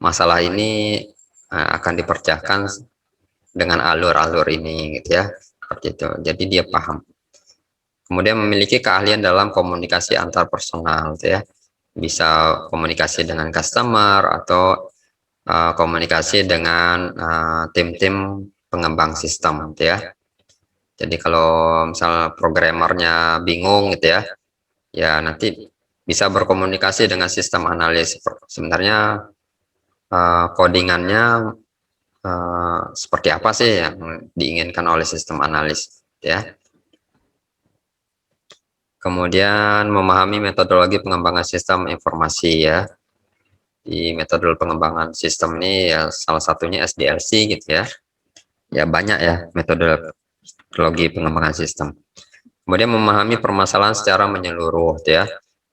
masalah ini akan dipecahkan dengan alur-alur ini gitu ya. Seperti itu. Jadi dia paham. Kemudian memiliki keahlian dalam komunikasi antar personal gitu ya. Bisa komunikasi dengan customer atau komunikasi dengan tim-tim pengembang sistem gitu ya. Jadi kalau misal programmernya bingung gitu ya, ya nanti bisa berkomunikasi dengan sistem analis. Sebenarnya codingannya seperti apa sih yang diinginkan oleh sistem analis ya. Kemudian memahami metodologi pengembangan sistem informasi ya. Di metode pengembangan sistem ini ya salah satunya SDLC gitu ya. Ya banyak ya metodologi pengembangan sistem. Kemudian memahami permasalahan secara menyeluruh ya.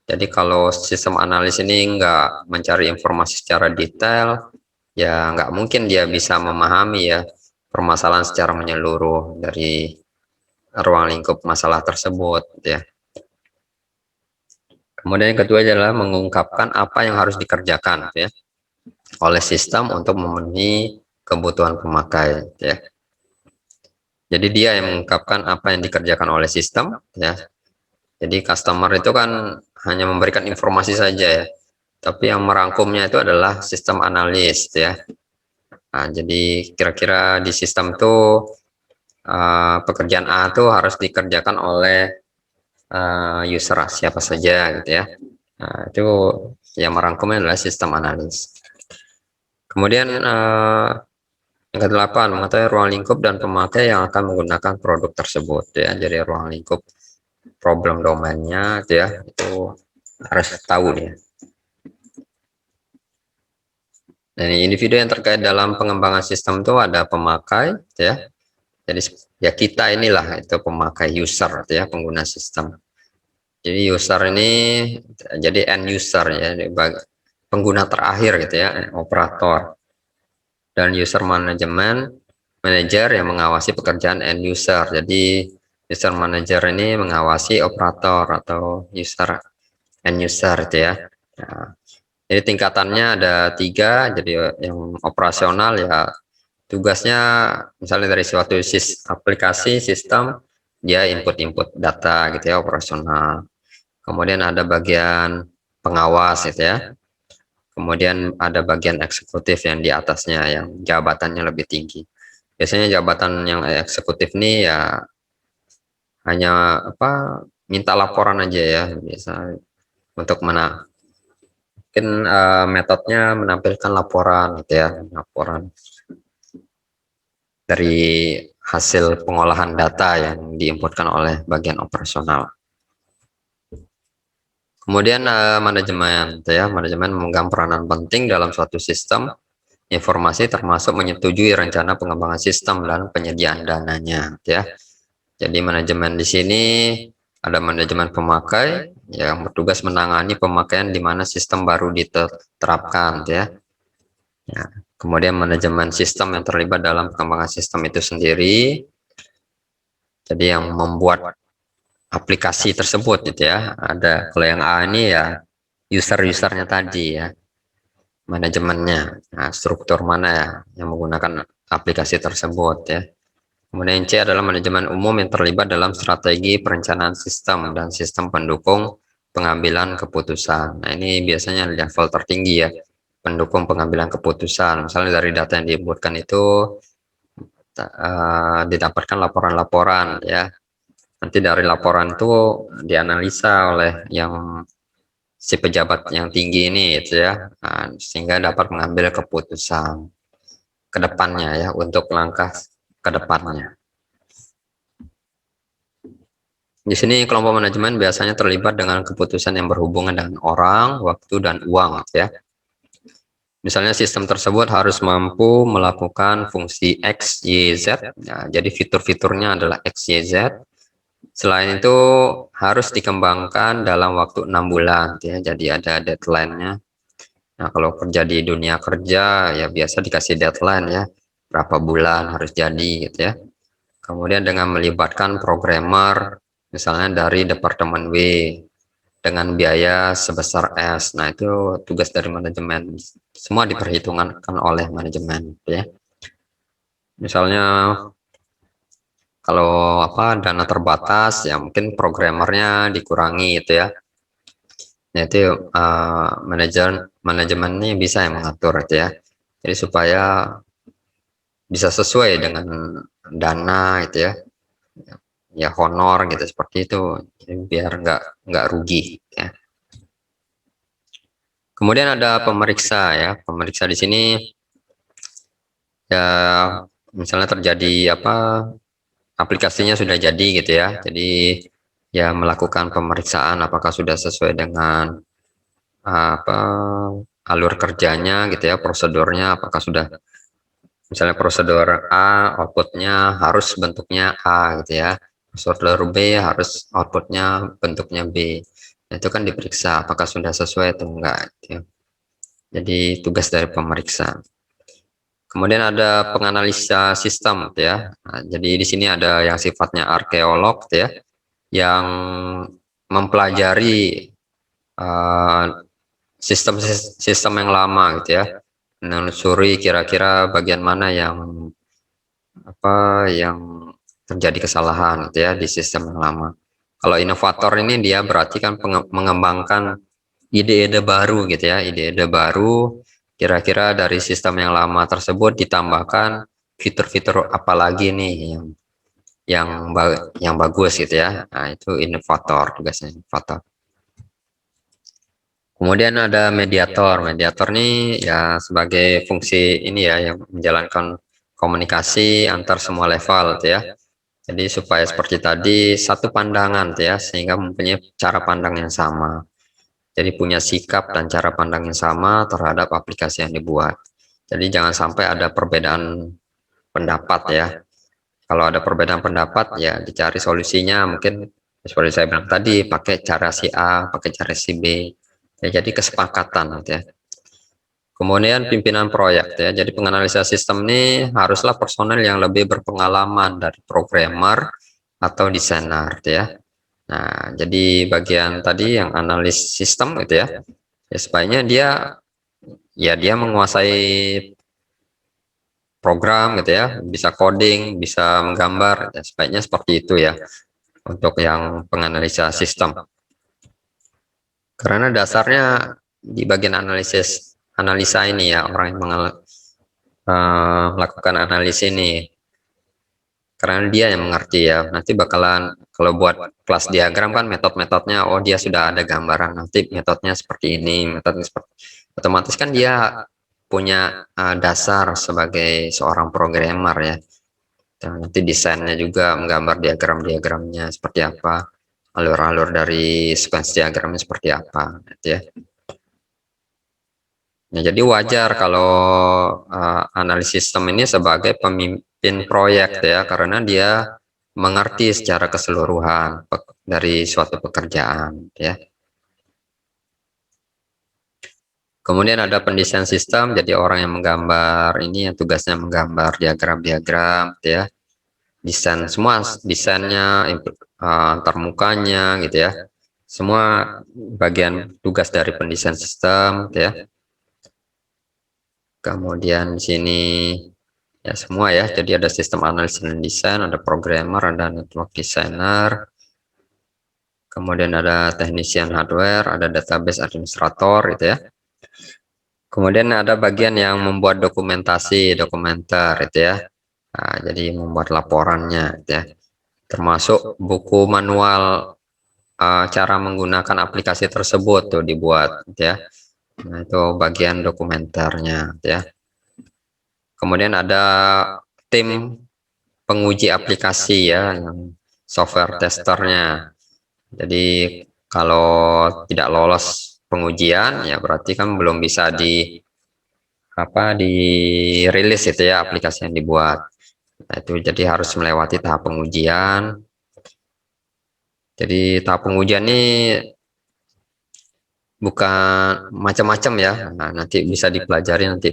Jadi kalau sistem analis ini nggak mencari informasi secara detail, ya nggak mungkin dia bisa memahami ya permasalahan secara menyeluruh dari ruang lingkup masalah tersebut ya. Kemudian yang kedua adalah mengungkapkan apa yang harus dikerjakan ya oleh sistem untuk memenuhi kebutuhan pemakai ya. Jadi dia yang mengungkapkan apa yang dikerjakan oleh sistem ya. Jadi customer itu kan hanya memberikan informasi saja ya. Tapi yang merangkumnya itu adalah sistem analis ya. Nah, jadi kira-kira di sistem itu pekerjaan A itu harus dikerjakan oleh user siapa saja gitu ya. Nah, itu yang merangkumnya adalah sistem analis. Kemudian yang ke-8 mengetahui ruang lingkup dan pemakai yang akan menggunakan produk tersebut ya. Jadi ruang lingkup problem domainnya gitu ya, itu harus tahu dia. Dan individu yang terkait dalam pengembangan sistem itu ada pemakai gitu ya. Jadi ya kita inilah itu pemakai user gitu ya, pengguna sistem. Jadi user ini jadi end user ya, pengguna terakhir gitu ya, operator. Dan user management manager yang mengawasi pekerjaan end user. Jadi User manager ini mengawasi operator atau end user itu ya. Nah, jadi tingkatannya ada 3. Jadi yang operasional ya tugasnya misalnya dari suatu aplikasi sistem dia input data gitu ya, operasional. Kemudian ada bagian pengawas gitu ya. Kemudian ada bagian eksekutif yang di atasnya yang jabatannya lebih tinggi. Biasanya jabatan yang eksekutif nih ya hanya minta laporan aja ya, biasa untuk mungkin metodenya menampilkan laporan gitu ya, laporan dari hasil pengolahan data yang diinputkan oleh bagian operasional. Kemudian manajemen gitu ya, manajemen memegang peranan penting dalam suatu sistem informasi termasuk menyetujui rencana pengembangan sistem dan penyediaan dananya gitu ya. Jadi manajemen di sini ada manajemen pemakai yang bertugas menangani pemakaian di mana sistem baru diterapkan gitu ya. Ya, kemudian manajemen sistem yang terlibat dalam pengembangan sistem itu sendiri. Jadi yang membuat aplikasi tersebut gitu ya. Ada kalau yang A ini ya usernya tadi ya, manajemennya. Nah, struktur mana ya yang menggunakan aplikasi tersebut ya. Kemudian C adalah manajemen umum yang terlibat dalam strategi perencanaan sistem dan sistem pendukung pengambilan keputusan. Nah, ini biasanya level tertinggi ya, pendukung pengambilan keputusan. Misalnya dari data yang diinputkan itu didapatkan laporan-laporan ya. Nanti dari laporan itu dianalisa oleh si pejabat yang tinggi ini gitu ya. Nah, sehingga dapat mengambil keputusan ke depannya ya, untuk langkah ke depannya. Di sini kelompok manajemen biasanya terlibat dengan keputusan yang berhubungan dengan orang, waktu, dan uang ya. Misalnya sistem tersebut harus mampu melakukan fungsi X, Y, Z. Nah, jadi fitur-fiturnya adalah X, Y, Z. Selain itu harus dikembangkan dalam waktu 6 bulan ya. Jadi ada deadline-nya. Nah, kalau kerja di dunia kerja ya biasa dikasih deadline ya. Berapa bulan harus jadi gitu ya. Kemudian dengan melibatkan programmer misalnya dari departemen W dengan biaya sebesar S. Nah, itu tugas dari manajemen. Semua diperhitungkan oleh manajemen ya. Misalnya kalau dana terbatas ya mungkin programmernya dikurangi gitu ya. Nah, itu manajemen ini bisa yang mengatur gitu ya. Jadi supaya bisa sesuai dengan dana gitu ya. Ya honor gitu seperti itu. Jadi biar nggak rugi ya. Kemudian ada pemeriksa ya. Pemeriksa di sini ya misalnya terjadi aplikasinya sudah jadi gitu ya. Jadi ya melakukan pemeriksaan apakah sudah sesuai dengan alur kerjanya gitu ya, prosedurnya apakah sudah, misalnya prosedur A outputnya harus bentuknya A gitu ya, prosedur B harus outputnya bentuknya B. Nah, itu kan diperiksa apakah sudah sesuai atau enggak gitu ya. Jadi tugas dari pemeriksa. Kemudian ada penganalisa sistem gitu ya. Nah, jadi di sini ada yang sifatnya arkeolog gitu ya, yang mempelajari sistem yang lama gitu ya, menelusuri kira-kira bagian mana yang terjadi kesalahan gitu ya di sistem yang lama. Kalau inovator ini dia berarti kan mengembangkan ide-ide baru gitu ya, ide-ide baru kira-kira dari sistem yang lama tersebut ditambahkan fitur-fitur apa lagi nih yang bagus gitu ya. Nah, itu inovator, tugasnya inovator. Kemudian ada mediator. Mediator ini ya sebagai fungsi ini ya yang menjalankan komunikasi antar semua level gitu ya. Jadi supaya seperti tadi satu pandangan gitu ya, sehingga mempunyai cara pandang yang sama. Jadi punya sikap dan cara pandang yang sama terhadap aplikasi yang dibuat. Jadi jangan sampai ada perbedaan pendapat ya. Kalau ada perbedaan pendapat ya dicari solusinya, mungkin seperti saya bilang tadi pakai cara si A, pakai cara si B. Ya, jadi kesepakatan gitu ya. Kemudian pimpinan proyek ya. Jadi penganalisa sistem ini haruslah personel yang lebih berpengalaman dari programmer atau desainer gitu ya. Nah, jadi bagian tadi yang analis sistem gitu ya, ya sebaiknya dia menguasai program gitu ya, bisa coding, bisa menggambar, ya, sebaiknya seperti itu ya untuk yang penganalisa sistem. Karena dasarnya di bagian analisa ini ya, orang yang melakukan analisis ini, karena dia yang mengerti ya. Nanti bakalan kalau buat kelas diagram kan metodenya, oh dia sudah ada gambaran, nanti metodenya seperti ini, metodenya seperti, otomatis kan dia punya dasar sebagai seorang programmer ya. Dan nanti desainnya juga menggambar diagram-diagramnya seperti apa, alur-alur dari sequence diagramnya seperti apa gitu ya. Nah, jadi wajar kalau analisis sistem ini sebagai pemimpin proyek ya, karena dia mengerti secara keseluruhan dari suatu pekerjaan ya. Kemudian ada pendesain sistem, jadi orang yang menggambar ini yang tugasnya menggambar diagram-diagram ya. Desain semua, desainnya, antarmukanya gitu ya. Semua bagian tugas dari pendesain sistem gitu ya. Kemudian di sini ya semua ya, jadi ada sistem analis dan desain, ada programmer, ada network designer, kemudian ada technician hardware, ada database administrator gitu ya. Kemudian ada bagian yang membuat dokumentasi, dokumenter gitu ya. Nah, jadi membuat laporannya gitu ya, termasuk buku manual cara menggunakan aplikasi tersebut tuh dibuat gitu ya. Nah, itu bagian dokumenternya gitu ya. Kemudian ada tim penguji aplikasi ya, yang software testernya. Jadi kalau tidak lolos pengujian ya berarti kan belum bisa dirilis itu ya aplikasi yang dibuat. Nah, itu jadi harus melewati tahap pengujian. Jadi tahap pengujian ini bukan macam-macam ya. Nah, nanti bisa dipelajari nanti.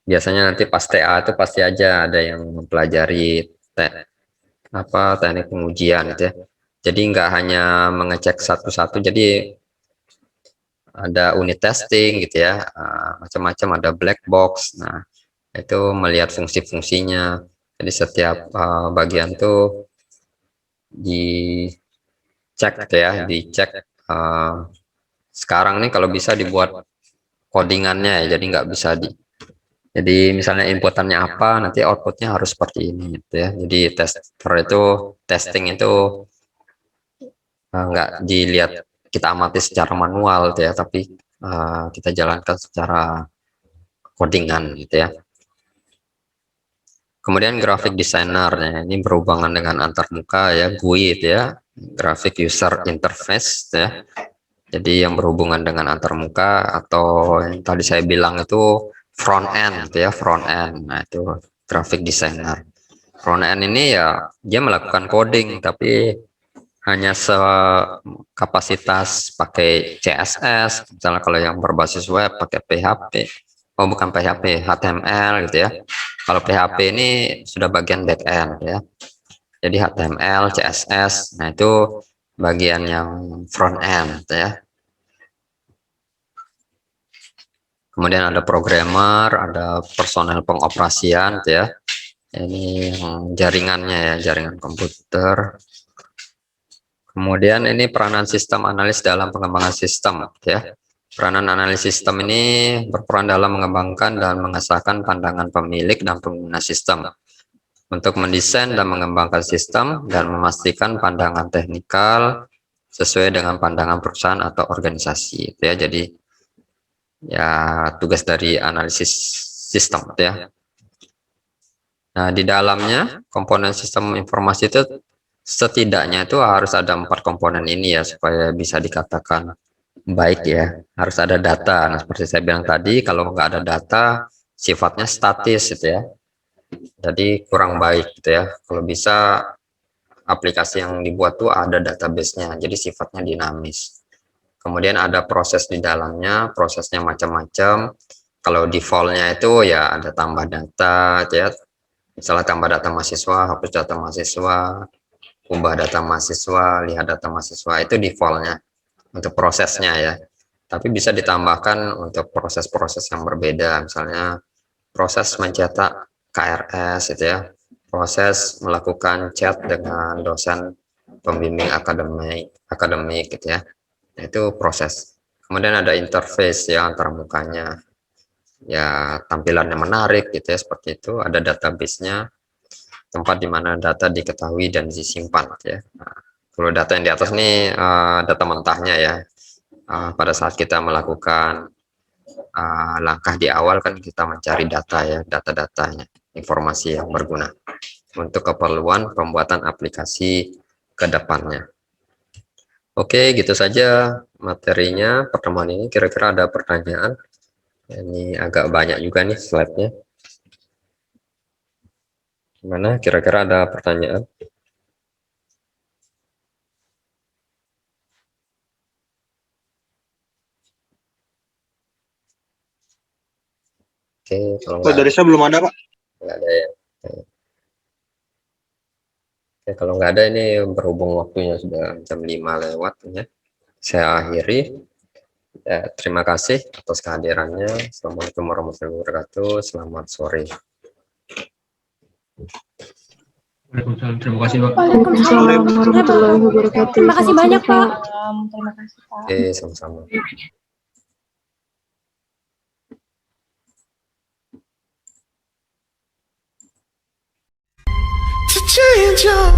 Biasanya nanti pas TA itu pasti aja ada yang mempelajari teknik pengujian gitu ya. Jadi nggak hanya mengecek satu-satu, jadi ada unit testing gitu ya, macam-macam, ada black box. Nah, itu melihat fungsi-fungsinya. Jadi setiap bagian tuh dicek gitu ya, dicek. Sekarang nih kalau bisa dibuat codingannya ya, jadi nggak bisa jadi misalnya inputannya apa, nanti outputnya harus seperti ini gitu ya. Jadi tester itu testing itu nggak dilihat kita amati secara manual gitu ya, tapi kita jalankan secara codingan gitu ya. Kemudian graphic designer ya, ini berhubungan dengan antarmuka ya, GUI itu ya, graphic user interface ya. Jadi yang berhubungan dengan antarmuka atau yang tadi saya bilang itu front end gitu ya, front end. Nah, itu graphic designer. Front end ini ya dia melakukan coding tapi hanya sekapasitas pakai CSS, misalnya kalau yang berbasis web pakai PHP, oh bukan PHP, HTML gitu ya. Kalau PHP ini sudah bagian back end ya, jadi HTML, CSS, nah itu bagian yang front end gitu ya. Kemudian ada programmer, ada personel pengoperasian gitu ya. Ini jaringannya ya, jaringan komputer. Kemudian ini peranan sistem analis dalam pengembangan sistem ya. Peranan analis sistem ini berperan dalam mengembangkan dan mengesahkan pandangan pemilik dan pengguna sistem untuk mendesain dan mengembangkan sistem dan memastikan pandangan teknikal sesuai dengan pandangan perusahaan atau organisasi ya. Jadi ya tugas dari analisis sistem ya. Nah, di dalamnya komponen sistem informasi itu setidaknya itu harus ada 4 komponen ini ya supaya bisa dikatakan baik ya. Harus ada data. Nah, seperti saya bilang tadi, kalau nggak ada data sifatnya statis gitu ya. Jadi kurang baik gitu ya. Kalau bisa aplikasi yang dibuat tuh ada database-nya. Jadi sifatnya dinamis. Kemudian ada proses di dalamnya, prosesnya macam-macam. Kalau default-nya itu ya ada tambah data gitu ya. Misalnya tambah data mahasiswa, hapus data mahasiswa, ubah data mahasiswa, lihat data mahasiswa, itu defaultnya untuk prosesnya ya. Tapi bisa ditambahkan untuk proses-proses yang berbeda, misalnya proses mencetak KRS itu ya, proses melakukan chat dengan dosen pembimbing akademik gitu ya. Itu proses. Kemudian ada interface ya antar mukanya. Ya, tampilannya menarik gitu ya, seperti itu. Ada database-nya, tempat di mana data diketahui dan disimpan gitu ya. Nah, kalau data yang di atas ini data mentahnya ya. Pada saat kita melakukan langkah di awal kan kita mencari data ya, data-datanya, informasi yang berguna untuk keperluan pembuatan aplikasi ke depannya. Oke, gitu saja materinya pertemuan ini. Kira-kira ada pertanyaan? Ini agak banyak juga nih slide-nya. Gimana? Kira-kira ada pertanyaan? Oke, kalau Kalau dari saya belum ada, Pak. nggak ada ya. Oke, kalau nggak ada ini berhubung waktunya sudah jam 5 lewat ya. Saya akhiri. Ya, terima kasih atas kehadirannya. Assalamualaikum warahmatullahi wabarakatuh. Selamat sore. Waalaikumsalam. Terima kasih, Pak. Waalaikumsalam warahmatullahi wabarakatuh. Terima kasih banyak, Pak. Terima kasih, Pak. Oke, sama-sama. To change your